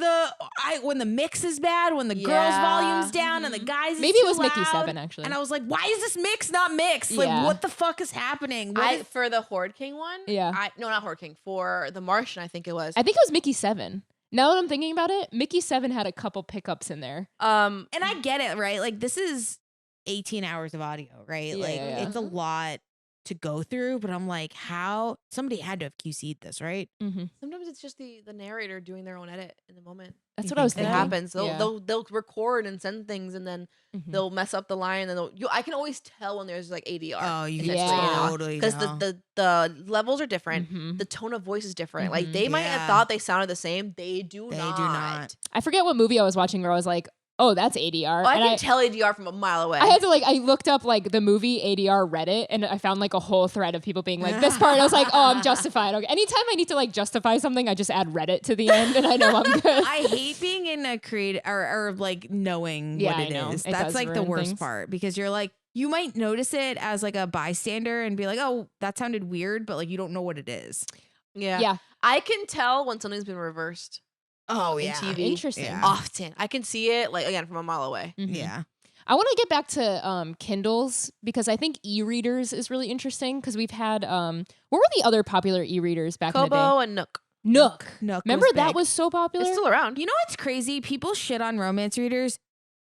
Speaker 3: when the mix is bad, when the girls' volume's down and the guys.
Speaker 1: Maybe it was
Speaker 3: loud,
Speaker 1: Mickey 7 actually.
Speaker 3: And I was like, why is this mix not mixed? Like, what the fuck is happening?
Speaker 2: For the Horde King one?
Speaker 1: Yeah.
Speaker 2: No, not Horde King. For the Martian, I think it was.
Speaker 1: I think it was Mickey 7. Now that I'm thinking about it, Mickey 7 had a couple pickups in there.
Speaker 3: And I get it, right? Like, this is 18 hours of audio, right?
Speaker 1: Yeah,
Speaker 3: like, it's a lot to go through, but I'm like, how? Somebody had to have QC'd this, right?
Speaker 1: Mm-hmm.
Speaker 2: Sometimes it's just the narrator doing their own edit in the moment.
Speaker 1: That's what I was thinking.
Speaker 2: It happens. They'll record and send things, and then they'll mess up the line, and I can always tell when there's like ADR.
Speaker 3: Oh, you can totally
Speaker 2: because the levels are different. The tone of voice is different. Like they might have thought they sounded the same. They do not.
Speaker 1: I forget what movie I was watching where I was like, oh, that's ADR.
Speaker 2: Oh, I can tell ADR from a mile away.
Speaker 1: I had to I looked up like the movie ADR Reddit, and I found like a whole thread of people being like, this part. I was like, oh, I'm justified. Okay. Anytime I need to like justify something, I just add Reddit to the end, and I know I'm good.
Speaker 3: I hate being in a creative or like knowing what it is. That's like the worst part because you're like, you might notice it as like a bystander and be like, oh, that sounded weird, but like you don't know what it is.
Speaker 2: Yeah. I can tell when something's been reversed.
Speaker 3: Oh
Speaker 2: in TV.
Speaker 1: Interesting.
Speaker 3: Yeah.
Speaker 2: Often. I can see it like again from a mile away.
Speaker 1: Mm-hmm.
Speaker 3: Yeah.
Speaker 1: I want to get back to Kindles because I think e-readers is really interesting because we've had what were the other popular e-readers back in the day?
Speaker 2: Kobo and Nook.
Speaker 1: Nook.
Speaker 3: Nook
Speaker 1: Remember that
Speaker 3: big.
Speaker 1: was so popular?
Speaker 2: It's still around.
Speaker 3: You know what's crazy? People shit on romance readers.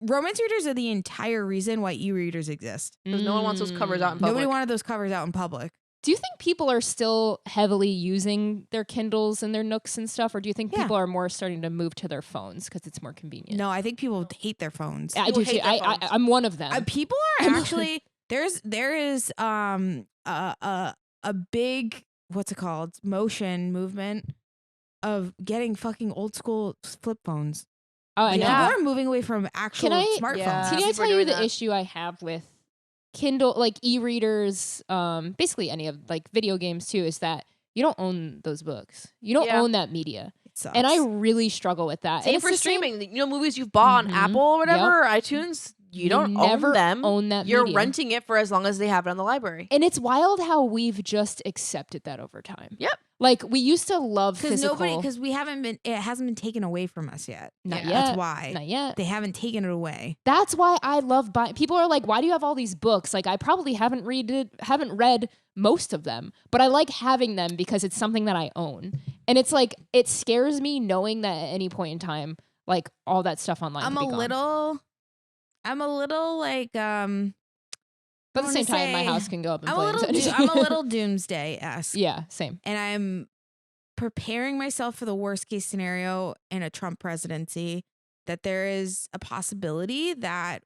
Speaker 3: Romance readers are the entire reason why e-readers exist.
Speaker 2: Because no one wants those covers out in public.
Speaker 3: Nobody wanted those covers out in public.
Speaker 1: Do you think people are still heavily using their Kindles and their Nooks and stuff? Or do you think people are more starting to move to their phones because it's more convenient?
Speaker 3: No, I think people hate their phones.
Speaker 1: I do too. I'm one of them.
Speaker 3: People are actually there is a big, what's it called, movement of getting fucking old school flip phones.
Speaker 1: Oh, I know.
Speaker 3: People are moving away from actual smartphones.
Speaker 2: Yeah.
Speaker 1: Can I
Speaker 2: People
Speaker 1: tell
Speaker 2: are
Speaker 1: you
Speaker 2: doing
Speaker 1: the
Speaker 2: that.
Speaker 1: issue I have with Kindle, like e-readers, basically any of like video games too, is that you don't own those books. You don't own that media.
Speaker 3: It sucks.
Speaker 1: And I really struggle with that.
Speaker 2: Same
Speaker 1: And
Speaker 2: for
Speaker 1: it's the same-
Speaker 2: streaming. You know, movies you've bought on Apple or whatever, or iTunes, you don't
Speaker 1: never
Speaker 2: own them.
Speaker 1: own that
Speaker 2: You're
Speaker 1: media.
Speaker 2: renting it for as long as they have it on the library.
Speaker 1: And it's wild how we've just accepted that over time.
Speaker 2: Yep.
Speaker 1: Like we used to love physical.
Speaker 3: because we haven't been, it hasn't been taken away from us yet.
Speaker 1: Not
Speaker 2: Yeah.
Speaker 1: yet.
Speaker 3: That's why.
Speaker 1: Not yet.
Speaker 3: They haven't taken it away.
Speaker 1: That's why I love buying. People are like, "Why do you have all these books?" Like, I probably haven't read most of them, but I like having them because it's something that I own. And it's like it scares me knowing that at any point in time, like all that stuff online.
Speaker 3: I'm
Speaker 1: could
Speaker 3: a
Speaker 1: be gone.
Speaker 3: little like
Speaker 1: But at the
Speaker 3: wanna
Speaker 1: same time, my
Speaker 3: say-
Speaker 1: house can go up in
Speaker 3: I'm a
Speaker 1: flames.
Speaker 3: little I'm a little doomsday-esque.
Speaker 1: Yeah, same.
Speaker 3: And I'm preparing myself for the worst case scenario in a Trump presidency, that there is a possibility that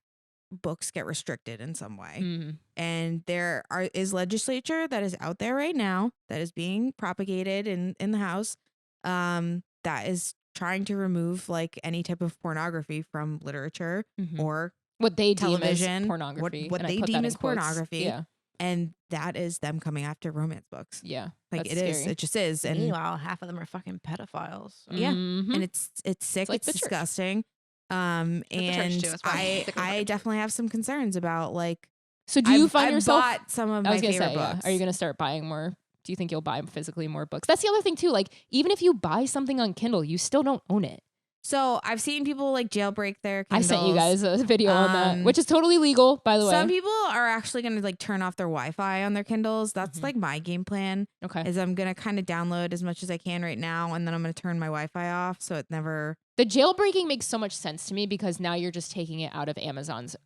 Speaker 3: books get restricted in some way.
Speaker 1: Mhm.
Speaker 3: And there is legislature that is out there right now that is being propagated in the House that is trying to remove like any type of pornography from literature
Speaker 1: Mhm.
Speaker 3: or
Speaker 1: What they deem
Speaker 3: television,
Speaker 1: as pornography.
Speaker 3: what
Speaker 1: and I
Speaker 3: they
Speaker 1: put
Speaker 3: deem
Speaker 1: that in
Speaker 3: as
Speaker 1: quotes.
Speaker 3: pornography.
Speaker 1: Yeah,
Speaker 3: and that is them coming after romance books.
Speaker 1: yeah.
Speaker 3: Like
Speaker 1: That's
Speaker 3: it is.
Speaker 1: scary.
Speaker 3: It just is. And
Speaker 2: Meanwhile, half of them are fucking pedophiles. So.
Speaker 3: yeah.
Speaker 1: Mhm.
Speaker 3: and it's sick,
Speaker 1: like
Speaker 3: it's
Speaker 1: the church.
Speaker 3: disgusting.
Speaker 2: the church,
Speaker 3: And
Speaker 2: too, as well.
Speaker 3: I
Speaker 2: Stick with the church.
Speaker 3: definitely have some concerns about like
Speaker 1: So do you
Speaker 3: I've
Speaker 1: find yourself?
Speaker 3: bought some of
Speaker 1: I
Speaker 3: my
Speaker 1: was gonna
Speaker 3: favorite
Speaker 1: say, yeah.
Speaker 3: books.
Speaker 1: Are you gonna start buying more? Do you think you'll buy physically more books? That's the other thing too. Like, even if you buy something on Kindle, you still don't own it.
Speaker 3: So I've seen people like jailbreak their Kindles.
Speaker 1: I sent you guys a video on that,
Speaker 3: Um,
Speaker 1: which is totally legal, by the way.
Speaker 3: Some people are actually going to like turn off their Wi-Fi on their Kindles. That's
Speaker 1: Mhm.
Speaker 3: like my game plan.
Speaker 1: Okay.
Speaker 3: Is I'm going to kind of download as much as I can right now, and then I'm going to turn my Wi-Fi off so it never.
Speaker 1: The jailbreaking makes so much sense to me because now you're just taking it out of Amazon's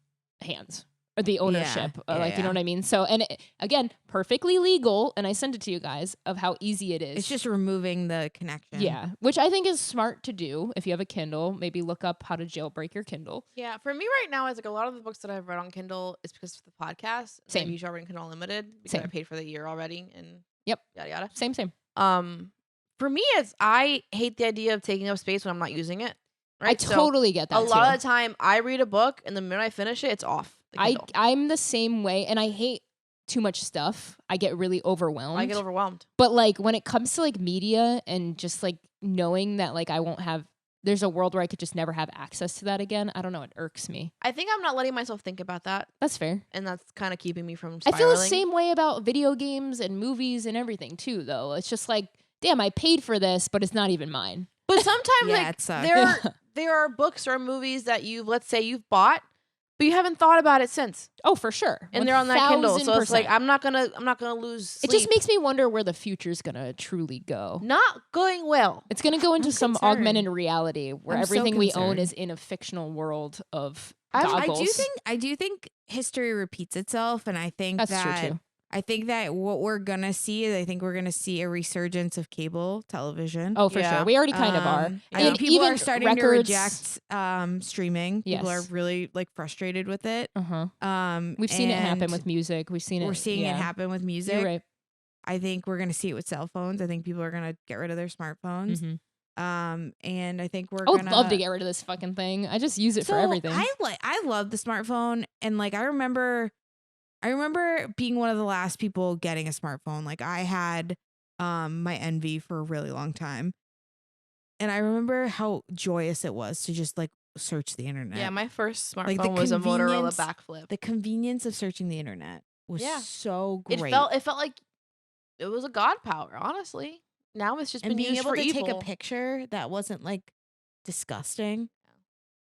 Speaker 1: hands. Or the ownership, like, you know what I mean? So, and again, perfectly legal. And I sent it to you guys of how easy it is.
Speaker 3: It's just removing the connection.
Speaker 1: yeah, which I think is smart to do. If you have a Kindle, maybe look up how to jailbreak your Kindle.
Speaker 2: Yeah, for me right now, it's like a lot of the books that I've read on Kindle is because of the podcast.
Speaker 1: Same.
Speaker 2: I've usually already Kindle Unlimited because
Speaker 1: Same.
Speaker 2: I paid for the year already, and
Speaker 1: Yep.
Speaker 2: yada yada.
Speaker 1: Same.
Speaker 2: For me, it's I hate the idea of taking up space when I'm not using it. Right,
Speaker 1: I totally get that.
Speaker 2: a lot
Speaker 1: too.
Speaker 2: of the time, I read a book, and the minute I finish it, it's off. The Kindle.
Speaker 1: I'm the same way, and I hate too much stuff. I get really overwhelmed.
Speaker 2: I get overwhelmed.
Speaker 1: But like when it comes to like media and just like knowing that like I won't have, there's a world where I could just never have access to that again. I don't know. It irks me.
Speaker 2: I think I'm not letting myself think about that,
Speaker 1: That's fair.
Speaker 2: and that's kind of keeping me from
Speaker 1: I
Speaker 2: spiraling.
Speaker 1: feel the same way about video games and movies and everything too, though. It's just like, damn, I paid for this, but it's not even mine.
Speaker 2: But sometimes,
Speaker 3: Yeah,
Speaker 2: like
Speaker 3: it sucks.
Speaker 2: there are books or movies that let's say you've bought, but you haven't thought about it since,
Speaker 1: Oh, for sure.
Speaker 2: and they're on that Kindle. So it's like
Speaker 1: 1000%.
Speaker 2: I'm not gonna lose.
Speaker 1: It
Speaker 2: Sleep.
Speaker 1: just makes me wonder where the future's gonna truly go.
Speaker 2: not going well.
Speaker 1: It's gonna go into
Speaker 3: I'm
Speaker 1: some
Speaker 3: concerned.
Speaker 1: augmented reality where
Speaker 3: I'm so
Speaker 1: everything we own
Speaker 3: concerned.
Speaker 1: is in a fictional world of
Speaker 2: I
Speaker 1: goggles.
Speaker 3: I do think history repeats itself, and I think
Speaker 1: That's
Speaker 3: that
Speaker 1: true too.
Speaker 3: I think that what we're gonna see is I think we're gonna see a resurgence of cable television.
Speaker 1: Oh, for
Speaker 2: Yeah.
Speaker 1: sure. We already kind of are.
Speaker 3: I think
Speaker 1: And
Speaker 3: people
Speaker 1: even
Speaker 3: are starting
Speaker 1: records-
Speaker 3: to reject streaming. People are
Speaker 1: Yes.
Speaker 3: really like frustrated with it.
Speaker 1: Uh-huh. We've seen it happen
Speaker 3: and
Speaker 1: with music. We've seen it.
Speaker 3: We're seeing
Speaker 1: yeah.
Speaker 3: it happen with music.
Speaker 1: You're right.
Speaker 3: I think we're gonna see it with cell phones. I think people are gonna get rid of their smartphones.
Speaker 1: Mhm.
Speaker 3: And I think we're
Speaker 1: I would
Speaker 3: gonna
Speaker 1: love to get rid of this fucking thing. I just use it for everything.
Speaker 3: I love the smartphone, and like I remember being one of the last people getting a smartphone. Like I had my Envy for a really long time. And I remember how joyous it was to just like search the internet.
Speaker 2: Yeah, my first
Speaker 3: Like,
Speaker 2: smartphone
Speaker 3: the
Speaker 2: was a Motorola
Speaker 3: convenience-
Speaker 2: backflip.
Speaker 3: The convenience of searching the internet was
Speaker 2: Yeah.
Speaker 3: so great.
Speaker 2: It felt like it was a god power. Honestly, now it's just
Speaker 3: and
Speaker 2: been
Speaker 3: being
Speaker 2: used
Speaker 3: able
Speaker 2: for
Speaker 3: to
Speaker 2: evil.
Speaker 3: take a picture that wasn't like disgusting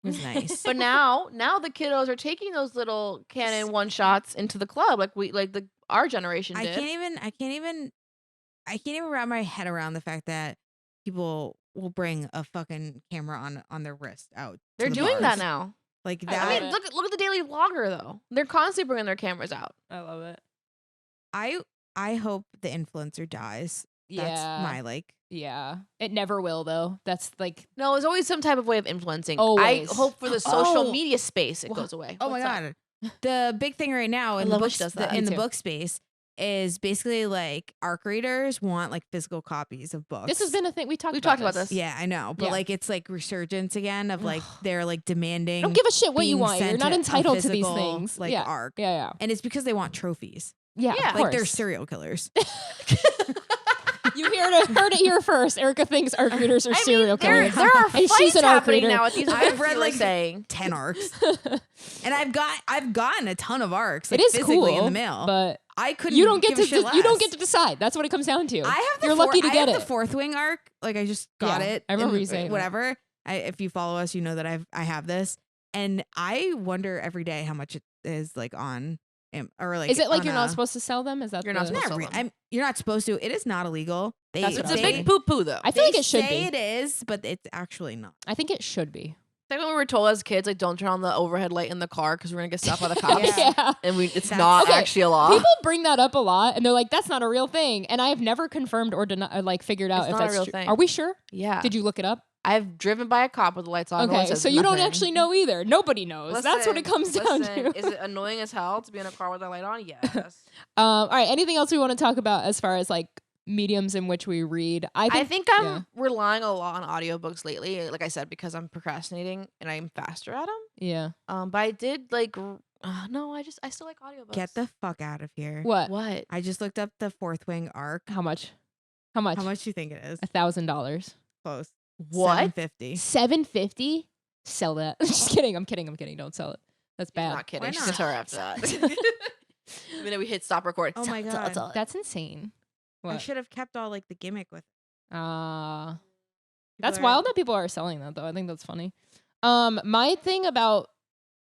Speaker 3: was nice.
Speaker 2: But now the kiddos are taking those little Canon one shots into the club, like our generation
Speaker 3: I
Speaker 2: did.
Speaker 3: can't even wrap my head around the fact that people will bring a fucking camera on their wrist out.
Speaker 2: They're
Speaker 3: to the
Speaker 2: doing that
Speaker 3: bars.
Speaker 2: now.
Speaker 3: Like
Speaker 1: I
Speaker 3: that.
Speaker 1: love
Speaker 2: I mean,
Speaker 1: it.
Speaker 2: look at the Daily Vlogger though. They're constantly bringing their cameras out.
Speaker 1: I love it.
Speaker 3: I hope the influencer dies. That's my like.
Speaker 1: Yeah. It never will though. That's like
Speaker 2: No, there's always some type of way of influencing.
Speaker 1: Always.
Speaker 2: I hope for the social
Speaker 3: Oh.
Speaker 2: media space it goes away.
Speaker 3: Oh my
Speaker 2: What's up?
Speaker 3: god. The big thing right now in the
Speaker 2: love when
Speaker 3: book
Speaker 2: she does that.
Speaker 3: in
Speaker 1: Me
Speaker 3: the
Speaker 1: too.
Speaker 3: book space is basically like ARC readers want like physical copies of books.
Speaker 1: this has been a thing. We've talked
Speaker 2: about this.
Speaker 3: Yeah, I know, but
Speaker 1: Yeah.
Speaker 3: like it's like resurgence again of like they're like demanding.
Speaker 1: I don't give a shit what you
Speaker 3: being
Speaker 1: want. You're
Speaker 3: sent
Speaker 1: not
Speaker 3: a
Speaker 1: entitled to these
Speaker 3: physical,
Speaker 1: things.
Speaker 3: like
Speaker 1: yeah.
Speaker 3: ARC,
Speaker 1: Yeah.
Speaker 3: and it's because they want trophies.
Speaker 1: Yeah.
Speaker 2: Yeah.
Speaker 1: Of
Speaker 3: Like they're
Speaker 1: course.
Speaker 3: serial killers.
Speaker 1: You heard it here first. Erica thinks ARC readers are serial
Speaker 2: there
Speaker 1: killers.
Speaker 2: are
Speaker 1: And
Speaker 2: fights
Speaker 1: she's an ARC
Speaker 2: happening
Speaker 1: reader.
Speaker 2: now at these
Speaker 3: I've
Speaker 2: events.
Speaker 3: read,
Speaker 2: You were
Speaker 3: like,
Speaker 2: saying
Speaker 3: 10 ARCs, and I've gotten a ton of ARCs. Like,
Speaker 1: It is
Speaker 3: physically
Speaker 1: cool
Speaker 3: in the mail,
Speaker 1: but
Speaker 3: I couldn't.
Speaker 1: you don't get
Speaker 3: give a
Speaker 1: to
Speaker 3: shit
Speaker 1: you don't
Speaker 3: less.
Speaker 1: get to decide. That's what it comes down to.
Speaker 3: I have the
Speaker 1: You're lucky to
Speaker 3: I
Speaker 1: get
Speaker 3: have
Speaker 1: it.
Speaker 3: the Fourth Wing arc. Like I just got
Speaker 1: Yeah,
Speaker 3: it.
Speaker 1: I remember
Speaker 3: in-
Speaker 1: you saying that.
Speaker 3: whatever. If you follow us, you know that I have this, and I wonder every day how much it is like on. Or like
Speaker 1: Is it like
Speaker 3: on
Speaker 1: you're not
Speaker 3: a-
Speaker 1: supposed to sell them? Is that
Speaker 2: You're not
Speaker 1: the-
Speaker 2: supposed
Speaker 3: Not
Speaker 2: to
Speaker 3: re-
Speaker 2: sell them.
Speaker 3: you're not supposed to. It is not illegal.
Speaker 1: That's what
Speaker 2: it's a
Speaker 1: I'm
Speaker 2: big
Speaker 1: saying.
Speaker 2: poo poo though.
Speaker 1: I feel like
Speaker 3: They
Speaker 1: it should
Speaker 3: say
Speaker 1: be.
Speaker 3: it is, but it's actually not.
Speaker 1: I think it should be.
Speaker 2: Like when we were told as kids, like don't turn on the overhead light in the car because we're gonna get stopped by the cops.
Speaker 3: Yeah.
Speaker 2: And it's
Speaker 3: That's-
Speaker 2: not
Speaker 1: Okay,
Speaker 2: actually a law.
Speaker 1: People bring that up a lot, and they're like, "That's not a real thing." And I have never confirmed or like figured out
Speaker 2: It's
Speaker 1: if
Speaker 2: not a
Speaker 1: that's
Speaker 2: real
Speaker 1: true.
Speaker 2: thing.
Speaker 1: Are we sure?
Speaker 2: Yeah.
Speaker 1: Did you look it up?
Speaker 2: I've driven by a cop with the lights on. No one
Speaker 1: Okay,
Speaker 2: says
Speaker 1: so you don't
Speaker 2: nothing.
Speaker 1: actually know either. Nobody knows. That's what it comes down
Speaker 2: Listen,
Speaker 1: to.
Speaker 2: Is it annoying as hell to be in a car with a light on? Yes.
Speaker 1: All right. Anything else we want to talk about as far as like mediums in which we read?
Speaker 2: I think I'm
Speaker 1: yeah.
Speaker 2: relying a lot on audiobooks lately, like I said, because I'm procrastinating and I'm faster at them.
Speaker 1: Yeah.
Speaker 2: But I did like, no, I still like audiobooks.
Speaker 3: Get the fuck out of here.
Speaker 1: What?
Speaker 2: What?
Speaker 3: I just looked up the Fourth Wing arc.
Speaker 1: How much? How much?
Speaker 3: How much do you think it is?
Speaker 1: $1,000.
Speaker 3: Close.
Speaker 2: What?
Speaker 3: $750.
Speaker 1: $750. Sell that. Just kidding. I'm kidding. Don't sell it. That's
Speaker 2: She's
Speaker 1: bad.
Speaker 2: not kidding.
Speaker 3: Why
Speaker 2: She's
Speaker 3: not?
Speaker 2: gonna tell her after that. The minute we hit stop recording.
Speaker 3: Oh my God.
Speaker 1: That's insane.
Speaker 3: I
Speaker 1: What?
Speaker 3: should have kept all like the gimmick with.
Speaker 1: That's
Speaker 3: People are-
Speaker 1: wild that people are selling that though. I think that's funny. My thing about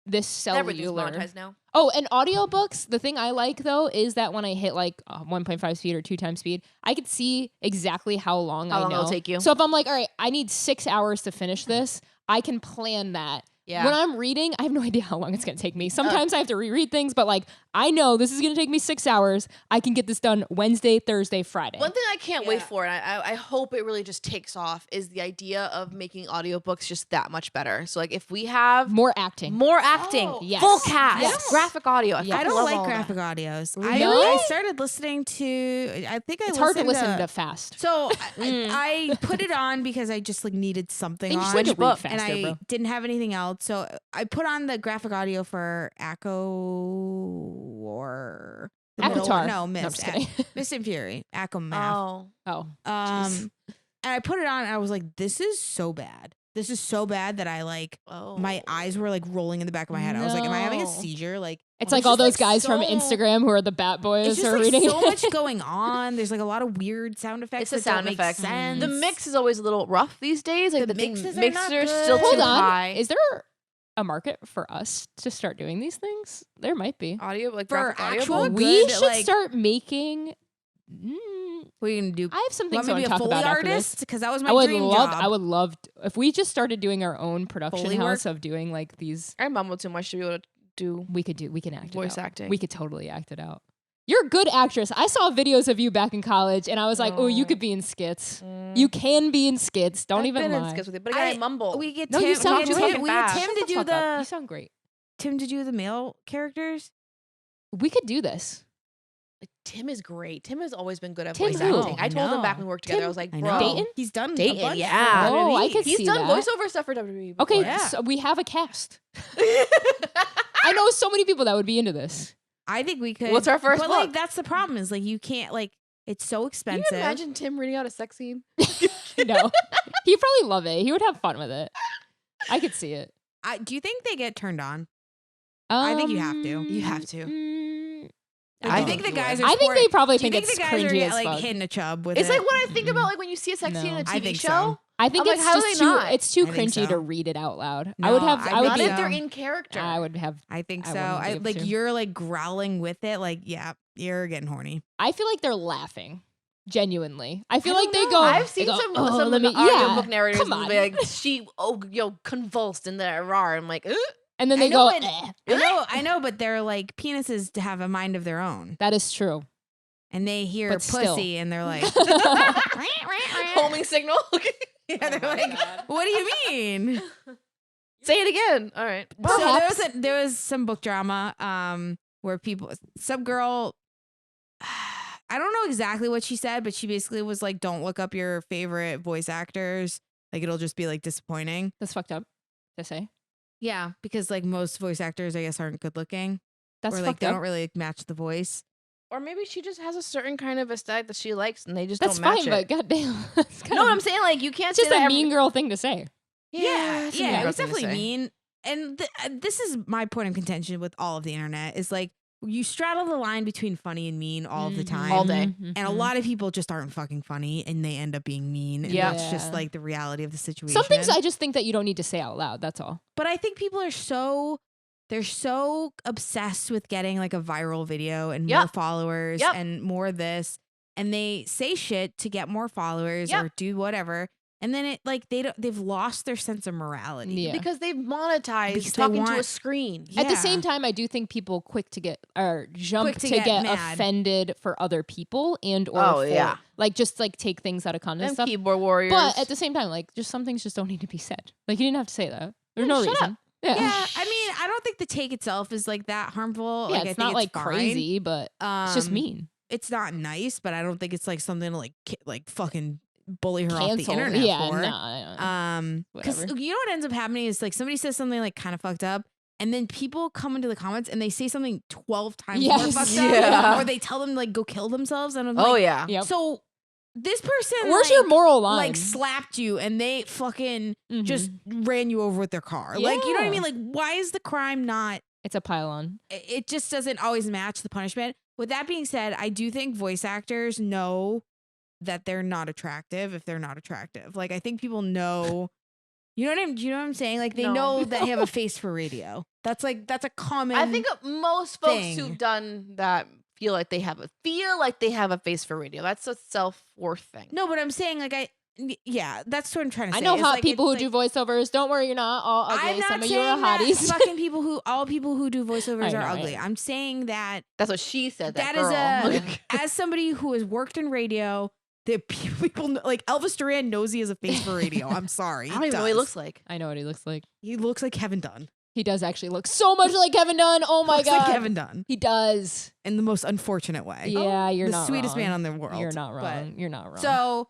Speaker 1: this
Speaker 2: Everything's
Speaker 1: cellular.
Speaker 2: monetized now.
Speaker 1: Oh, and audiobooks, the thing I like though is that when I hit like 1.5 speed or 2 times speed, I could see exactly how long
Speaker 2: How
Speaker 1: I
Speaker 2: long
Speaker 1: know.
Speaker 2: it'll take you.
Speaker 1: So if I'm like, all right, I need 6 hours to finish this, I can plan that.
Speaker 2: Yeah.
Speaker 1: When I'm reading, I have no idea how long it's going to take me. Sometimes I have to reread things, but like I know this is going to take me 6 hours. I can get this done Wednesday, Thursday, Friday.
Speaker 2: One thing I can't wait
Speaker 3: Yeah.
Speaker 2: for, and I hope it really just takes off, is the idea of making audiobooks just that much better. So like if we have
Speaker 1: More acting.
Speaker 2: more acting,
Speaker 3: Oh,
Speaker 1: yes.
Speaker 2: full cast,
Speaker 1: Yes.
Speaker 2: graphic audio.
Speaker 1: Yeah.
Speaker 3: I don't
Speaker 2: love
Speaker 3: like
Speaker 2: all that.
Speaker 3: graphic audios.
Speaker 1: Really?
Speaker 3: I started listening to. I think I
Speaker 1: It's hard to
Speaker 3: listened
Speaker 1: listen to fast.
Speaker 3: So
Speaker 2: Mm.
Speaker 3: I put it on because I just like needed something
Speaker 1: You
Speaker 3: on,
Speaker 1: just need to
Speaker 2: Which
Speaker 1: read
Speaker 2: book?
Speaker 1: faster,
Speaker 3: and I
Speaker 1: bro.
Speaker 3: didn't have anything else. So I put on the graphic audio for Echo or the middle
Speaker 1: Avatar.
Speaker 3: one. No,
Speaker 1: I'm
Speaker 3: Mist.
Speaker 1: just kidding.
Speaker 3: Mist and Fury. Echo Math.
Speaker 2: Oh,
Speaker 1: Oh,
Speaker 3: And I put it on and I was like, this is so bad. This is so bad that I like
Speaker 2: oh,
Speaker 3: my eyes were like rolling in the back of my head. I was like, am I having a
Speaker 1: No.
Speaker 3: seizure? Like
Speaker 1: it's
Speaker 3: it's
Speaker 1: like all
Speaker 3: just,
Speaker 1: those guys from
Speaker 3: so-
Speaker 1: Instagram who are the Bat
Speaker 3: It's
Speaker 1: Boys
Speaker 3: just
Speaker 1: are
Speaker 3: like
Speaker 1: reading.
Speaker 3: so much going on. There's like a lot of weird sound effects.
Speaker 2: It's the
Speaker 3: that don't
Speaker 2: sound
Speaker 3: make
Speaker 2: effects.
Speaker 3: sense.
Speaker 2: The mix is always a little rough these days. Like
Speaker 3: The
Speaker 2: the
Speaker 3: mixes are not
Speaker 2: mixer's
Speaker 3: good.
Speaker 2: still
Speaker 1: Hold
Speaker 2: too
Speaker 1: on.
Speaker 2: high.
Speaker 1: Is there a market for us to start doing these things? There might be.
Speaker 2: Audio like
Speaker 3: For
Speaker 2: graphic audio
Speaker 3: actual
Speaker 2: book?
Speaker 1: We
Speaker 3: good,
Speaker 1: should
Speaker 3: like-
Speaker 1: start making.
Speaker 3: What are you gonna do?
Speaker 1: I have some things
Speaker 3: Want
Speaker 1: I
Speaker 3: me to
Speaker 1: want
Speaker 3: be
Speaker 1: to
Speaker 3: a
Speaker 1: talk
Speaker 3: Foley
Speaker 1: about after
Speaker 3: artist?
Speaker 1: this.
Speaker 3: Because that was my
Speaker 1: I would
Speaker 3: dream
Speaker 1: love.
Speaker 3: job.
Speaker 1: I would love if we just started doing our own production
Speaker 3: Foley
Speaker 1: house
Speaker 3: work?
Speaker 1: of doing like these.
Speaker 2: I mumble too much to be able to do
Speaker 1: We can act
Speaker 2: voice
Speaker 1: it out.
Speaker 2: acting.
Speaker 1: We could totally act it out. You're a good actress. I saw videos of you back in college, and I was like, oh, you
Speaker 2: Oh.
Speaker 1: could be in skits. You can be in skits. Don't
Speaker 2: I've
Speaker 1: even
Speaker 2: been in
Speaker 1: lie.
Speaker 2: skits with it, but again, I mumble.
Speaker 3: We get
Speaker 1: No,
Speaker 3: Tim.
Speaker 1: you sound
Speaker 3: we get
Speaker 1: great.
Speaker 3: Tim, we get
Speaker 2: Fast.
Speaker 3: Tim
Speaker 1: Shut
Speaker 3: to
Speaker 1: the
Speaker 3: do
Speaker 1: fuck up. You
Speaker 3: the
Speaker 1: sound great.
Speaker 3: Tim to do the male characters.
Speaker 1: We could do this.
Speaker 2: Like, Tim is great. Tim has always been good at
Speaker 1: Tim
Speaker 2: voice
Speaker 1: who?
Speaker 2: acting. I told him back
Speaker 3: No.
Speaker 2: when we worked together.
Speaker 1: Tim-
Speaker 2: I was like,
Speaker 3: I
Speaker 2: bro,
Speaker 3: know.
Speaker 1: Dayton?
Speaker 3: He's done a
Speaker 2: Dayton,
Speaker 3: bunch
Speaker 2: yeah.
Speaker 3: for
Speaker 1: Oh, I
Speaker 3: WWE.
Speaker 1: could
Speaker 2: he's
Speaker 1: see
Speaker 2: done
Speaker 1: that.
Speaker 2: voiceover stuff for WWE.
Speaker 1: Okay,
Speaker 2: before.
Speaker 3: Yeah.
Speaker 1: so we have a cast. I know so many people that would be into this.
Speaker 3: I think we could.
Speaker 2: What's our first
Speaker 3: But
Speaker 2: book?
Speaker 3: like that's the problem is like you can't like it's so
Speaker 2: Can
Speaker 3: expensive.
Speaker 2: you imagine Tim reading out a sex scene?
Speaker 1: No, he'd probably love it. He would have fun with it. I could see it.
Speaker 3: Do you think they get turned on? I think you have to.
Speaker 2: You have to.
Speaker 3: I
Speaker 2: I
Speaker 3: think the
Speaker 2: think
Speaker 3: guys
Speaker 2: you
Speaker 3: are.
Speaker 1: I think they
Speaker 3: sport-
Speaker 1: probably
Speaker 3: Do you
Speaker 1: think
Speaker 3: think
Speaker 1: it's
Speaker 3: the guys are
Speaker 1: cringy
Speaker 3: get,
Speaker 1: as
Speaker 3: like
Speaker 1: fuck.
Speaker 3: hitting a chub with
Speaker 2: It's
Speaker 3: it?
Speaker 2: like what I think about like when you see a sex scene in
Speaker 1: No.
Speaker 2: a
Speaker 3: I
Speaker 2: TV
Speaker 3: think
Speaker 2: show.
Speaker 3: so.
Speaker 1: I think
Speaker 2: I'm like,
Speaker 1: it's
Speaker 2: how do
Speaker 1: just
Speaker 2: they
Speaker 1: too.
Speaker 2: not?
Speaker 1: It's too
Speaker 3: I think
Speaker 1: cringy
Speaker 3: so.
Speaker 1: to read it out loud. I
Speaker 3: No,
Speaker 1: would have.
Speaker 3: I
Speaker 1: I would
Speaker 2: Not
Speaker 1: be.
Speaker 3: think
Speaker 2: if they're
Speaker 3: so.
Speaker 2: in character.
Speaker 1: I would have.
Speaker 3: I think
Speaker 1: I
Speaker 3: so.
Speaker 1: wouldn't be
Speaker 3: I
Speaker 1: able
Speaker 3: like
Speaker 1: to.
Speaker 3: you're like growling with it. Like yeah, you're getting horny.
Speaker 1: I feel like they're laughing. Genuinely. I feel
Speaker 3: I
Speaker 1: like they
Speaker 3: don't
Speaker 1: go.
Speaker 3: know.
Speaker 2: I've seen
Speaker 1: they go,
Speaker 2: some
Speaker 1: "Oh,
Speaker 2: of
Speaker 1: let
Speaker 2: the
Speaker 1: me-" yeah,
Speaker 2: audiobook narrators
Speaker 1: come
Speaker 2: will
Speaker 1: on.
Speaker 2: be like, she convulsed in the RR. I'm like,
Speaker 1: And then
Speaker 3: I
Speaker 1: they
Speaker 3: know,
Speaker 1: go,
Speaker 3: but-
Speaker 1: "Eh."
Speaker 3: I know, but they're like penises to have a mind of their own,
Speaker 1: That is true.
Speaker 3: and they hear
Speaker 1: But
Speaker 3: pussy,
Speaker 1: still.
Speaker 3: and they're like,
Speaker 2: homing signal.
Speaker 3: yeah, they're
Speaker 1: my
Speaker 3: like,
Speaker 1: God.
Speaker 3: what do you mean?
Speaker 2: Say it again. All right.
Speaker 3: So
Speaker 1: Perhaps.
Speaker 3: there was some book drama where some girl, I don't know exactly what she said, but she basically was like, don't look up your favorite voice actors, like it'll just be like disappointing.
Speaker 1: That's fucked up to say.
Speaker 3: Yeah, because like most voice actors I guess aren't good looking,
Speaker 1: That's
Speaker 3: or like
Speaker 1: fucked
Speaker 3: they
Speaker 1: up.
Speaker 3: don't really match the voice.
Speaker 2: Or maybe she just has a certain kind of aesthetic that she likes, and they just
Speaker 1: That's
Speaker 2: don't match
Speaker 1: fine,
Speaker 2: it.
Speaker 1: but goddamn. It's kind
Speaker 2: No,
Speaker 1: of,
Speaker 2: I'm saying like you can't
Speaker 1: it's just
Speaker 2: say that
Speaker 1: a mean girl thing to say.
Speaker 3: Yeah,
Speaker 2: it's a mean
Speaker 3: it
Speaker 2: girl
Speaker 3: was
Speaker 2: thing to
Speaker 3: definitely
Speaker 2: say.
Speaker 3: mean. And this is my point of contention with all of the internet is like you straddle the line between funny and mean all of the time.
Speaker 2: All day.
Speaker 3: And a lot of people just aren't fucking funny and they end up being mean. And
Speaker 2: Yeah.
Speaker 3: that's just
Speaker 1: Yeah.
Speaker 3: like the reality of the situation.
Speaker 1: Some things I just think that you don't need to say out loud. That's all.
Speaker 3: But I think people are they're so obsessed with getting like a viral video and more
Speaker 2: Yep.
Speaker 3: followers
Speaker 2: Yep.
Speaker 3: and more this. And they say shit to get more followers
Speaker 2: Yep.
Speaker 3: or do whatever. And then it like they've lost their sense of morality.
Speaker 1: Yeah.
Speaker 2: Because they've monetized
Speaker 3: Because they
Speaker 2: talking to a
Speaker 3: want-
Speaker 2: screen.
Speaker 1: At the
Speaker 3: Yeah.
Speaker 1: same time, I do think people jump
Speaker 3: Quick to
Speaker 1: to
Speaker 3: get
Speaker 1: get
Speaker 3: mad.
Speaker 1: offended for other people and or
Speaker 2: Oh,
Speaker 1: for
Speaker 2: yeah.
Speaker 1: like just like take things out of context
Speaker 2: Them
Speaker 1: and stuff.
Speaker 2: keyboard warriors.
Speaker 1: But at the same time, like just some things just don't need to be said. Like you didn't have to say that. There's no
Speaker 2: shut
Speaker 1: reason.
Speaker 2: up.
Speaker 1: Yeah.
Speaker 3: Yeah, I mean, I don't think the take itself is like that harmful.
Speaker 1: Yeah,
Speaker 3: Like, I
Speaker 1: it's
Speaker 3: think
Speaker 1: not like
Speaker 3: fine.
Speaker 1: crazy, but it's just mean.
Speaker 3: It's not nice, but I don't think it's like something to like fucking bully her off the
Speaker 1: Cancel.
Speaker 3: internet
Speaker 1: Yeah,
Speaker 3: for.
Speaker 1: no.
Speaker 3: Because
Speaker 1: Whatever.
Speaker 3: you know what ends up happening is like somebody says something like kind of fucked up, and then people come into the comments and they say something 12 times more
Speaker 1: Yes.
Speaker 3: fucked
Speaker 2: Yeah.
Speaker 3: up, or they tell them like go kill themselves, and I'm
Speaker 2: oh
Speaker 3: like,
Speaker 2: yeah.
Speaker 1: Yep.
Speaker 3: so this person
Speaker 1: Where's
Speaker 3: like,
Speaker 1: your moral line?
Speaker 3: like slapped you and they fucking
Speaker 1: Mhm.
Speaker 3: just ran you over with their car. Like, you know what I
Speaker 1: Yeah.
Speaker 3: mean? Like, why is the crime not?
Speaker 1: It's a pile-on.
Speaker 3: It just doesn't always match the punishment. With that being said, I do think voice actors know that they're not attractive if they're not attractive. Like, I think people know. You know what I'm saying? Like, they
Speaker 2: No.
Speaker 3: know that they have a face for radio. That's a common.
Speaker 2: I think most folks
Speaker 3: thing.
Speaker 2: who've done that feel like they have a face for radio. That's a self-worth thing.
Speaker 3: no, but I'm saying like yeah, that's what I'm trying to say.
Speaker 1: I know
Speaker 3: It's
Speaker 1: hot
Speaker 3: like,
Speaker 1: people who
Speaker 3: it's
Speaker 1: do
Speaker 3: like-
Speaker 1: voiceovers. Don't worry, you're not all ugly.
Speaker 3: I'm not
Speaker 1: Some of
Speaker 3: saying
Speaker 1: you are
Speaker 3: that
Speaker 1: hotties.
Speaker 3: all people who do voiceovers
Speaker 1: I
Speaker 3: are
Speaker 1: know,
Speaker 3: ugly.
Speaker 1: right?
Speaker 3: I'm saying that
Speaker 2: That's what she said. That
Speaker 3: that is
Speaker 2: girl.
Speaker 3: as somebody who has worked in radio, the people like Elvis Duran knows he has a face for radio. I'm sorry.
Speaker 2: I don't even know what he
Speaker 3: does.
Speaker 2: looks like.
Speaker 1: I know what he looks like.
Speaker 3: He looks like Kevin Dunn.
Speaker 1: He does actually look so much like Kevin Dunn. Oh my
Speaker 3: looks
Speaker 1: god.
Speaker 3: like Kevin Dunn
Speaker 1: He does.
Speaker 3: in the most unfortunate way.
Speaker 1: Yeah, you're
Speaker 3: the
Speaker 1: not
Speaker 3: sweetest
Speaker 1: wrong.
Speaker 3: man on the world.
Speaker 1: You're not
Speaker 3: but-
Speaker 1: wrong. You're not wrong.
Speaker 3: So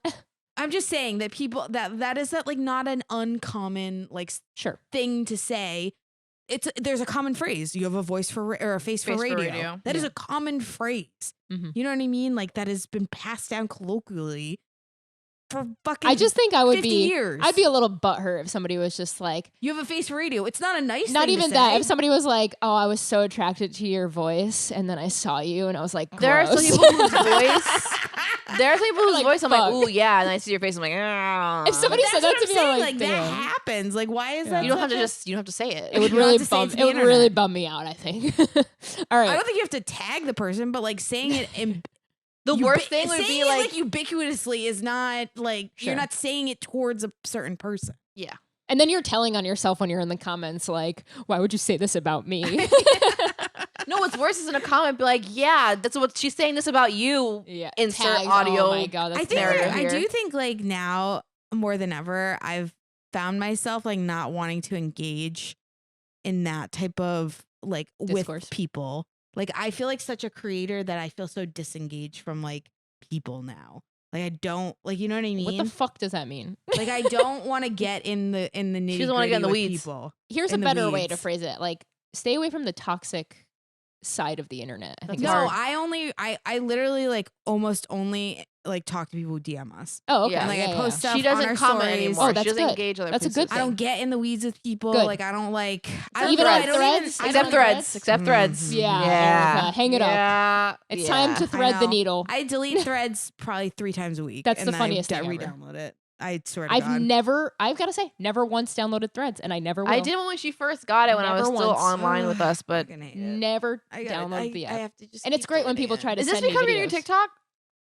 Speaker 3: I'm just saying that people that is like not an uncommon like
Speaker 1: sure.
Speaker 3: thing to say. There's a common phrase. You have a voice for or a face for
Speaker 2: Face for
Speaker 3: radio.
Speaker 2: radio.
Speaker 3: That is
Speaker 1: Yeah.
Speaker 3: a common phrase.
Speaker 1: Mhm.
Speaker 3: You know what I mean? Like that has been passed down colloquially for fucking.
Speaker 1: I just think I would
Speaker 3: 50
Speaker 1: be.
Speaker 3: years.
Speaker 1: I'd be a little butthurt if somebody was just like,
Speaker 3: You have a face for radio. It's not a nice.
Speaker 1: not
Speaker 3: thing
Speaker 1: even
Speaker 3: to
Speaker 1: that.
Speaker 3: say.
Speaker 1: If somebody was like, "Oh, I was so attracted to your voice," and then I saw you, and I was like,
Speaker 2: There are some
Speaker 1: gross.
Speaker 2: people whose voice. There are some people whose
Speaker 1: Like,
Speaker 2: voice I'm like,
Speaker 1: fuck.
Speaker 2: ooh yeah, and I see your face, I'm like, ah.
Speaker 1: If somebody
Speaker 3: That's
Speaker 1: said
Speaker 3: what
Speaker 1: that to
Speaker 3: I'm
Speaker 1: me, I'm
Speaker 3: saying.
Speaker 1: like,
Speaker 3: Like that
Speaker 1: damn.
Speaker 3: happens. Like why is
Speaker 1: Yeah.
Speaker 3: that?
Speaker 2: you don't have
Speaker 3: such
Speaker 2: to
Speaker 3: a-
Speaker 2: you don't have to say it.
Speaker 1: It would
Speaker 3: You don't
Speaker 1: really
Speaker 3: have to say it
Speaker 1: bum.
Speaker 3: to
Speaker 1: It
Speaker 3: the
Speaker 1: would really
Speaker 3: internet.
Speaker 1: bum me out. I think. All right.
Speaker 3: I don't think you have to tag the person, but like saying it in
Speaker 2: The worst thing would
Speaker 3: saying
Speaker 2: be
Speaker 3: it,
Speaker 2: like,
Speaker 3: ubiquitously is not like
Speaker 1: Sure.
Speaker 3: you're not saying it towards a certain person.
Speaker 2: yeah.
Speaker 1: And then you're telling on yourself when you're in the comments, like, "Why would you say this about me?"
Speaker 2: No, what's worse is in a comment be like, yeah, that's what she's saying this about you.
Speaker 1: Yeah.
Speaker 2: Insert
Speaker 1: tags.
Speaker 2: audio.
Speaker 1: Oh my god, that's
Speaker 3: I think
Speaker 2: narrative
Speaker 3: I
Speaker 2: here.
Speaker 3: do think like now more than ever, I've found myself like not wanting to engage in that type of like
Speaker 1: Discourse.
Speaker 3: with people. Like I feel like such a creator that I feel so disengaged from like people now. Like I don't like you know what I mean?
Speaker 1: What the fuck does that mean?
Speaker 3: Like I don't want to get in the nitty.
Speaker 2: doesn't wanna get in the
Speaker 3: with
Speaker 2: weeds.
Speaker 3: People.
Speaker 1: Here's
Speaker 3: In
Speaker 1: a
Speaker 3: the
Speaker 1: better way to
Speaker 3: weeds.
Speaker 1: phrase it. Like, stay away from the toxic side of the internet. I think.
Speaker 2: That's
Speaker 1: is-
Speaker 3: No,
Speaker 2: hard.
Speaker 3: I literally like almost only like talk to people who DM us.
Speaker 1: Oh, okay.
Speaker 2: Yeah.
Speaker 3: And like
Speaker 1: yeah,
Speaker 3: I
Speaker 1: yeah.
Speaker 3: post stuff
Speaker 2: She doesn't
Speaker 3: on our
Speaker 2: comment
Speaker 3: stories.
Speaker 2: anymore.
Speaker 1: Oh,
Speaker 2: she
Speaker 1: that's
Speaker 2: doesn't
Speaker 1: good.
Speaker 2: engage other
Speaker 1: That's a
Speaker 2: people.
Speaker 1: good
Speaker 3: I don't get in the weeds with people.
Speaker 1: Good.
Speaker 3: Like I don't like I don't
Speaker 1: Even
Speaker 3: know,
Speaker 1: on
Speaker 3: I don't
Speaker 1: threads?
Speaker 3: I
Speaker 1: Even
Speaker 3: don't-
Speaker 1: on
Speaker 2: Except threads.
Speaker 1: threads?
Speaker 2: Except threads.
Speaker 1: Yeah,
Speaker 2: Yeah.
Speaker 1: Erica, hang it up.
Speaker 2: Yeah.
Speaker 1: It's time to
Speaker 3: I
Speaker 1: thread the
Speaker 3: know.
Speaker 1: needle.
Speaker 3: I delete threads probably 3 times a week.
Speaker 1: That's
Speaker 3: and
Speaker 1: the
Speaker 3: then
Speaker 1: funniest
Speaker 3: I
Speaker 1: thing ever.
Speaker 3: re-download it. I swear to
Speaker 1: I've
Speaker 3: God.
Speaker 1: I've got to say, never once downloaded threads, and I never will.
Speaker 2: I did when she first got it when I was
Speaker 1: Never
Speaker 2: still
Speaker 1: once.
Speaker 2: online with us, but
Speaker 3: Fucking hate it.
Speaker 1: Never
Speaker 3: I gotta-
Speaker 1: download the
Speaker 3: I
Speaker 1: app.
Speaker 3: have to just
Speaker 1: And it's
Speaker 3: keep
Speaker 1: great when
Speaker 3: deleting
Speaker 1: people
Speaker 3: it.
Speaker 1: try to
Speaker 2: is this
Speaker 1: send me
Speaker 2: becoming your
Speaker 1: videos.
Speaker 2: TikTok?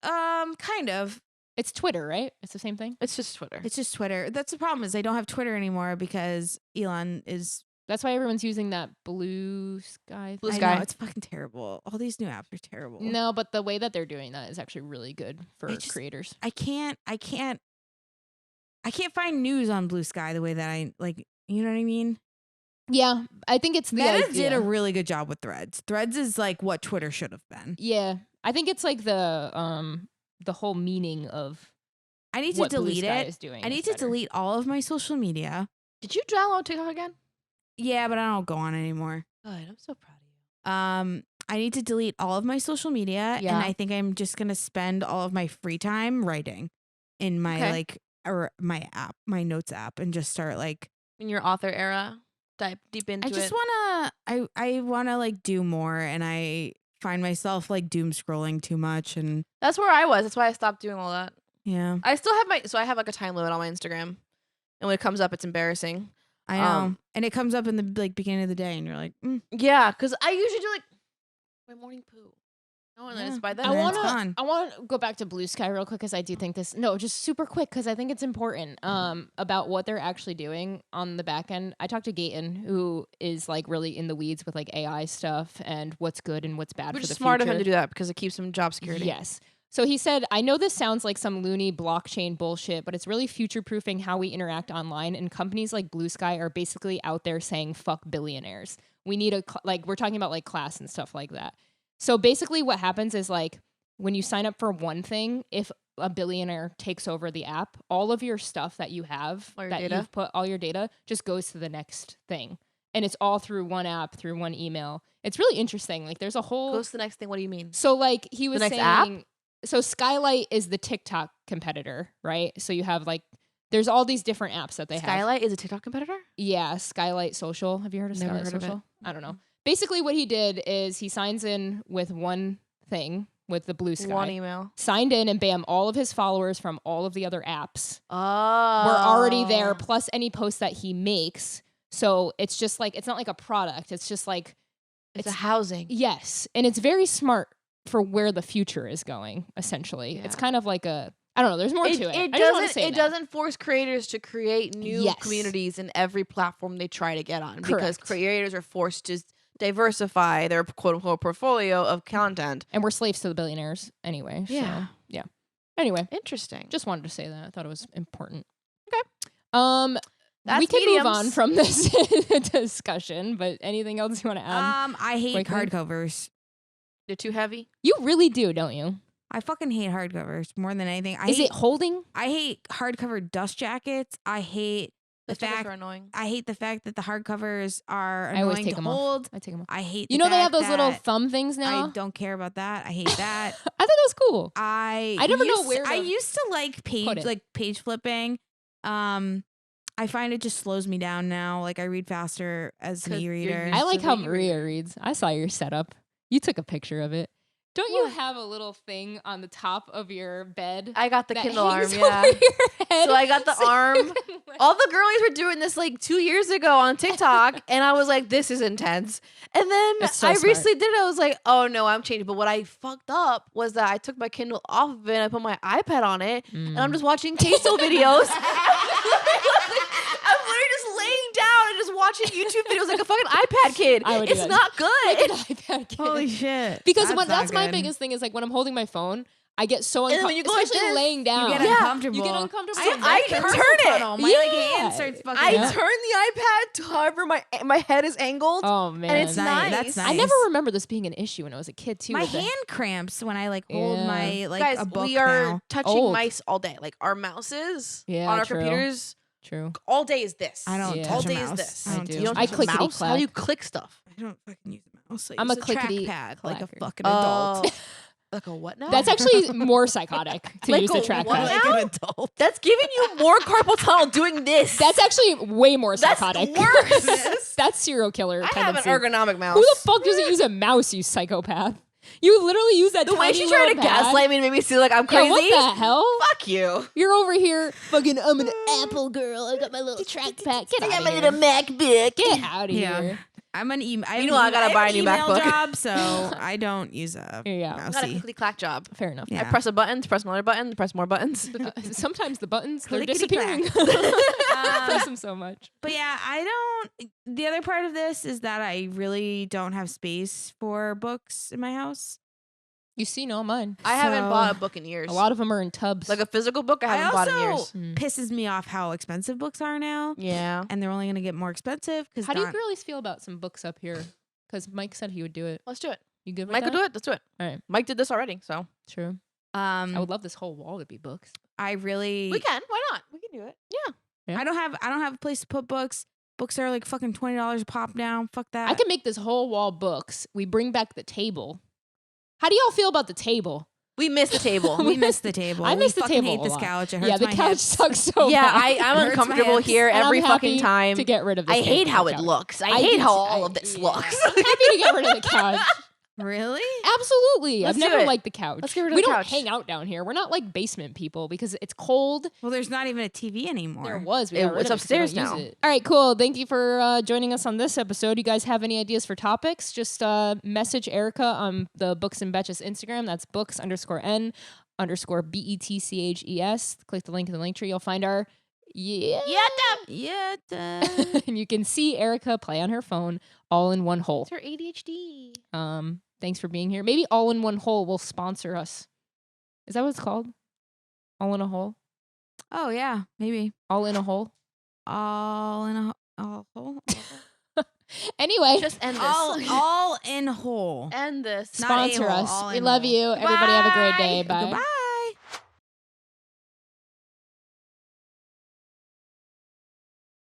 Speaker 3: Kind of.
Speaker 1: It's Twitter, right? It's the same thing.
Speaker 2: It's just Twitter.
Speaker 3: It's just Twitter. That's the problem is I don't have Twitter anymore because Elon is.
Speaker 1: That's why everyone's using that Blue Sky.
Speaker 2: Blue
Speaker 3: I
Speaker 2: Sky.
Speaker 3: know, it's fucking terrible. All these new apps are terrible.
Speaker 1: No, but the way that they're doing that is actually really good for creators.
Speaker 3: I can't find news on Blue Sky the way that I like. You know what I mean?
Speaker 1: Yeah, I think it's the
Speaker 3: Meta
Speaker 1: idea.
Speaker 3: did a really good job with Threads. Threads is like what Twitter should have been.
Speaker 1: Yeah, I think it's like the whole meaning of.
Speaker 3: I need to
Speaker 1: what
Speaker 3: delete
Speaker 1: Blue Sky
Speaker 3: it.
Speaker 1: is doing
Speaker 3: I need
Speaker 1: is
Speaker 3: to
Speaker 1: better.
Speaker 3: delete all of my social media.
Speaker 2: Did you download TikTok again?
Speaker 3: Yeah, but I don't go on anymore.
Speaker 2: Good. I'm so proud of you.
Speaker 3: I need to delete all of my social media,
Speaker 2: Yeah.
Speaker 3: and I think I'm just gonna spend all of my free time writing in my my app, my notes app, and just start like
Speaker 2: In your author era, dive deep into
Speaker 3: I just
Speaker 2: it.
Speaker 3: I wanna like do more, and I find myself like doom scrolling too much, and
Speaker 2: That's where I was. That's why I stopped doing all that.
Speaker 3: yeah,
Speaker 2: I still have I have like a time limit on my Instagram, and when it comes up, it's embarrassing.
Speaker 3: I know, and it comes up in the like beginning of the day, and you're like,
Speaker 2: Yeah, because I usually do like my morning poo. No, and then
Speaker 3: Yeah.
Speaker 2: it's by then.
Speaker 3: And then it's
Speaker 2: it's
Speaker 3: gone.
Speaker 1: I want to go back to Blue Sky real quick because I do think this. No, just super quick because I think it's important about what they're actually doing on the back end. I talked to Gaten, who is like really in the weeds with like AI stuff and what's good and what's bad
Speaker 2: Which
Speaker 1: for
Speaker 2: is
Speaker 1: the
Speaker 2: smart of
Speaker 1: future.
Speaker 2: him to do that because it keeps some job security.
Speaker 1: Yes. So he said, I know this sounds like some loony blockchain bullshit, but it's really future-proofing how we interact online. And companies like Blue Sky are basically out there saying, fuck billionaires. We need we're talking about like class and stuff like that. So basically what happens is like when you sign up for one thing, if a billionaire takes over the app, all of your stuff that you have,
Speaker 2: All your
Speaker 1: that
Speaker 2: data?
Speaker 1: you've put, all your data just goes to the next thing. And it's all through one app, through one email. It's really interesting. Like there's a whole...
Speaker 2: Goes to the next thing. What do you mean?
Speaker 1: So like he was
Speaker 2: next
Speaker 1: saying...
Speaker 2: app?
Speaker 1: So Skylight is the TikTok competitor, right? So you have like, there's all these different apps that they have.
Speaker 2: Skylight is a TikTok competitor?
Speaker 1: Yeah, Skylight Social. Have you heard of
Speaker 2: Never
Speaker 1: Skylight
Speaker 2: heard of it.
Speaker 1: Social? I don't know. Basically what he did is he signs in with one thing, with the Blue Sky.
Speaker 2: One email.
Speaker 1: Signed in and bam, all of his followers from all of the other apps
Speaker 2: Oh.
Speaker 1: were already there, plus any posts that he makes. So it's just like, it's not like a product. It's just like,
Speaker 2: It's a housing.
Speaker 1: yes. And it's very smart for where the future is going, essentially.
Speaker 2: Yeah.
Speaker 1: It's kind of like a, I don't know, there's more to it.
Speaker 2: It
Speaker 1: I just wanna
Speaker 2: doesn't.
Speaker 1: say
Speaker 2: It
Speaker 1: that.
Speaker 2: doesn't force creators to create new
Speaker 1: Yes.
Speaker 2: communities in every platform they try to get on because
Speaker 1: Correct.
Speaker 2: creators are forced to diversify their quote unquote portfolio of content.
Speaker 1: And we're slaves to the billionaires anyway.
Speaker 2: Yeah.
Speaker 1: So, yeah. Anyway,
Speaker 2: Interesting.
Speaker 1: just wanted to say that. I thought it was important.
Speaker 2: Okay.
Speaker 1: We
Speaker 2: That's
Speaker 1: can
Speaker 2: mediums.
Speaker 1: move on from this discussion, but anything else you want to add?
Speaker 3: I hate
Speaker 1: quickly?
Speaker 3: hardcovers.
Speaker 2: They're too heavy.
Speaker 1: You really do, don't you?
Speaker 3: I fucking hate hardcovers more than anything.
Speaker 1: Is it holding?
Speaker 3: I hate hardcover dust jackets. I hate the
Speaker 2: The
Speaker 3: fact.
Speaker 2: are annoying.
Speaker 3: I hate the fact that the hardcovers are
Speaker 1: I always
Speaker 3: annoying
Speaker 1: take
Speaker 3: to
Speaker 1: them
Speaker 3: hold.
Speaker 1: off. I take them off.
Speaker 3: I hate.
Speaker 1: You
Speaker 3: the
Speaker 1: know they have
Speaker 3: fact
Speaker 1: those little
Speaker 3: that
Speaker 1: thumb things now?
Speaker 3: I don't care about that. I hate that.
Speaker 1: I thought that was cool.
Speaker 3: I
Speaker 1: never know
Speaker 3: used-
Speaker 1: where
Speaker 3: I
Speaker 1: to
Speaker 3: used to like
Speaker 1: put it.
Speaker 3: page flipping. I find it just slows me down now. Like I read faster as an
Speaker 2: 'Cause you're
Speaker 3: e-reader.
Speaker 2: used
Speaker 1: I like
Speaker 2: to
Speaker 1: how
Speaker 2: the
Speaker 1: Maria reads. I saw your setup. You took a picture of it. Don't you
Speaker 2: What?
Speaker 1: have a little thing on the top of your bed?
Speaker 2: I got the
Speaker 1: that
Speaker 2: Kindle arm.
Speaker 1: hangs
Speaker 2: Yeah.
Speaker 1: over your head
Speaker 2: So I got the
Speaker 1: so you
Speaker 2: arm.
Speaker 1: can, like-
Speaker 2: All the girlies were doing this like 2 years ago on TikTok, and I was like, "This is intense." And then
Speaker 1: It's so
Speaker 2: I
Speaker 1: smart.
Speaker 2: recently did it. I was like, "Oh no, I'm changing." But what I fucked up was that I took my Kindle off of it. And I put my iPad on it, and I'm just watching queso videos. I'm literally just laying down and just watching YouTube videos like a fucking iPad kid.
Speaker 1: I would do
Speaker 2: It's
Speaker 1: that.
Speaker 2: not
Speaker 1: Like an
Speaker 2: good.
Speaker 1: iPad kid.
Speaker 3: Holy shit!
Speaker 1: Because
Speaker 3: not
Speaker 1: that's my
Speaker 3: good.
Speaker 1: biggest thing is like when I'm holding my phone, I get so
Speaker 2: And then when
Speaker 1: uncomfortable,
Speaker 2: you go like
Speaker 1: especially
Speaker 2: this,
Speaker 1: laying down.
Speaker 3: You get
Speaker 2: Yeah,
Speaker 3: uncomfortable.
Speaker 1: you get uncomfortable.
Speaker 2: I can
Speaker 3: Carpal
Speaker 2: turn it.
Speaker 3: tunnel. My like
Speaker 1: Yeah.
Speaker 3: hand starts fucking.
Speaker 2: I
Speaker 3: up.
Speaker 2: turn the iPad to however my head is angled,
Speaker 1: Oh man,
Speaker 2: and it's
Speaker 3: Nice.
Speaker 2: nice.
Speaker 3: That's
Speaker 1: I
Speaker 3: nice.
Speaker 1: never remember this being an issue when I was a kid too.
Speaker 3: My
Speaker 1: with the-
Speaker 3: hand cramps when I like hold
Speaker 1: Yeah.
Speaker 3: my like
Speaker 2: Guys,
Speaker 3: a book
Speaker 2: we are
Speaker 3: now.
Speaker 2: touching
Speaker 1: Old.
Speaker 2: mice all day. Like our mouses
Speaker 1: Yeah,
Speaker 2: on our
Speaker 1: true.
Speaker 2: computers,
Speaker 1: True.
Speaker 2: all day is this.
Speaker 3: I don't
Speaker 1: Yeah.
Speaker 3: touch
Speaker 2: all
Speaker 3: a
Speaker 2: day
Speaker 3: mouse.
Speaker 2: is this.
Speaker 1: I
Speaker 3: don't
Speaker 1: do.
Speaker 3: touch
Speaker 2: You don't
Speaker 3: a
Speaker 1: I
Speaker 2: touch a
Speaker 1: clickety
Speaker 2: mouse? How do you
Speaker 1: clack.
Speaker 2: click stuff?
Speaker 3: I don't fucking use a mouse. I
Speaker 1: I'm a
Speaker 3: use
Speaker 1: clickety
Speaker 3: trackpad like a
Speaker 1: clacker.
Speaker 3: fucking adult.
Speaker 2: Oh, like a what now?
Speaker 1: That's actually more psychotic to
Speaker 2: Like
Speaker 1: use
Speaker 2: a
Speaker 1: the
Speaker 2: what
Speaker 1: trackpad.
Speaker 2: now?
Speaker 3: like an adult.
Speaker 2: That's giving you more carpal tunnel doing this.
Speaker 1: That's actually way more
Speaker 2: That's
Speaker 1: psychotic.
Speaker 2: worse.
Speaker 1: That's serial killer.
Speaker 2: I have an
Speaker 1: tendency.
Speaker 2: ergonomic mouse.
Speaker 1: Who the fuck doesn't use a mouse, you psychopath? You literally use that
Speaker 2: The way
Speaker 1: tiny
Speaker 2: she tried to
Speaker 1: little pad.
Speaker 2: gaslight me to make me seem like I'm
Speaker 1: Yeah,
Speaker 2: crazy.
Speaker 1: what the hell?
Speaker 2: Fuck you.
Speaker 1: You're over here fucking, I'm an Apple girl. I got my little trackpad. Get
Speaker 2: I
Speaker 1: out
Speaker 2: got
Speaker 1: of
Speaker 2: my
Speaker 1: here.
Speaker 2: little MacBook.
Speaker 1: Get out of
Speaker 3: Yeah.
Speaker 1: here.
Speaker 3: I'm an email.
Speaker 2: Meanwhile, I gotta buy a new
Speaker 3: email
Speaker 2: MacBook.
Speaker 3: job, so I don't use a
Speaker 1: Yeah.
Speaker 2: I got a
Speaker 3: mousey.
Speaker 2: clickety clack job.
Speaker 1: Fair enough.
Speaker 3: Yeah.
Speaker 2: I press a button to press another button, to press more buttons.
Speaker 1: Sometimes the buttons, they're
Speaker 3: Clickety-clack.
Speaker 1: disappearing. I press them so much.
Speaker 3: But yeah, I don't. The other part of this is that I really don't have space for books in my house.
Speaker 1: You've seen all mine.
Speaker 2: I haven't
Speaker 3: So-
Speaker 2: bought a book in years.
Speaker 1: A lot of them are in tubs.
Speaker 2: Like a physical book, I haven't bought in years.
Speaker 3: also pisses me off how expensive books are now,
Speaker 2: Yeah.
Speaker 3: and they're only going to get more expensive. Because
Speaker 1: How do you girlies feel about some books up here? Because Mike said he would do it.
Speaker 2: Let's do it.
Speaker 1: You good with
Speaker 2: Mike
Speaker 1: that?
Speaker 2: could do it. Let's do it.
Speaker 1: All right.
Speaker 2: Mike did this already, so
Speaker 1: True. I would
Speaker 3: Um,
Speaker 1: love this whole wall to be books.
Speaker 3: I really,
Speaker 2: we can. Why not? We can do it. Yeah.
Speaker 3: I don't have a place to put books. Books are like fucking $20 a pop now. Fuck that.
Speaker 1: I can make this whole wall books. We bring back the table. How do y'all feel about the table?
Speaker 2: We missed the table.
Speaker 3: We missed the table.
Speaker 1: I miss the
Speaker 3: we fucking
Speaker 1: table
Speaker 3: hate
Speaker 1: a
Speaker 3: this
Speaker 1: lot.
Speaker 3: couch. It hurts
Speaker 1: Yeah, the
Speaker 3: my
Speaker 1: couch
Speaker 3: hips.
Speaker 1: sucks so
Speaker 2: yeah,
Speaker 1: bad.
Speaker 2: I'm
Speaker 3: Hurts my
Speaker 2: uncomfortable
Speaker 3: hips.
Speaker 2: here
Speaker 1: And I'm
Speaker 2: every fucking
Speaker 1: happy
Speaker 2: time.
Speaker 1: to get rid of this.
Speaker 2: I hate
Speaker 1: damn
Speaker 2: how it
Speaker 1: couch.
Speaker 2: looks. I
Speaker 1: do
Speaker 2: hate how
Speaker 1: too.
Speaker 2: all of this
Speaker 1: Yeah.
Speaker 2: looks.
Speaker 1: I'm happy to get rid of the couch.
Speaker 3: Really?
Speaker 1: Absolutely.
Speaker 2: Let's
Speaker 1: I've
Speaker 2: do
Speaker 1: never
Speaker 2: it.
Speaker 1: liked the couch.
Speaker 2: Let's get rid of
Speaker 1: we
Speaker 2: the
Speaker 1: don't
Speaker 2: couch.
Speaker 1: hang out down here. We're not like basement people because it's cold.
Speaker 3: Well, there's not even a TV anymore.
Speaker 1: There was. We
Speaker 2: It-
Speaker 1: got rid
Speaker 2: it's
Speaker 1: of it 'cause we don't
Speaker 2: upstairs now.
Speaker 1: use it. All right, cool. Thank you for joining us on this episode. You guys have any ideas for topics? Just message Erica on the Books and Betches Instagram. That's books_N_BETCHES. Click the link in the link tree. You'll find our
Speaker 3: Yeah.
Speaker 1: and you can see Erica play on her phone all in one hole.
Speaker 2: It's her ADHD.
Speaker 1: Thanks for being here. Maybe All in One Hole will sponsor us. Is that what it's called? All in a hole?
Speaker 3: Oh yeah, maybe.
Speaker 1: All in a hole?
Speaker 3: All in a hole.
Speaker 1: Anyway,
Speaker 2: Just end this.
Speaker 3: all in whole.
Speaker 2: End this.
Speaker 3: Not
Speaker 1: sponsor
Speaker 3: a hole,
Speaker 1: us.
Speaker 3: all
Speaker 1: We
Speaker 3: in
Speaker 1: love
Speaker 3: whole.
Speaker 1: you. Everybody have a great day.
Speaker 3: Goodbye.
Speaker 1: Bye.
Speaker 3: Goodbye.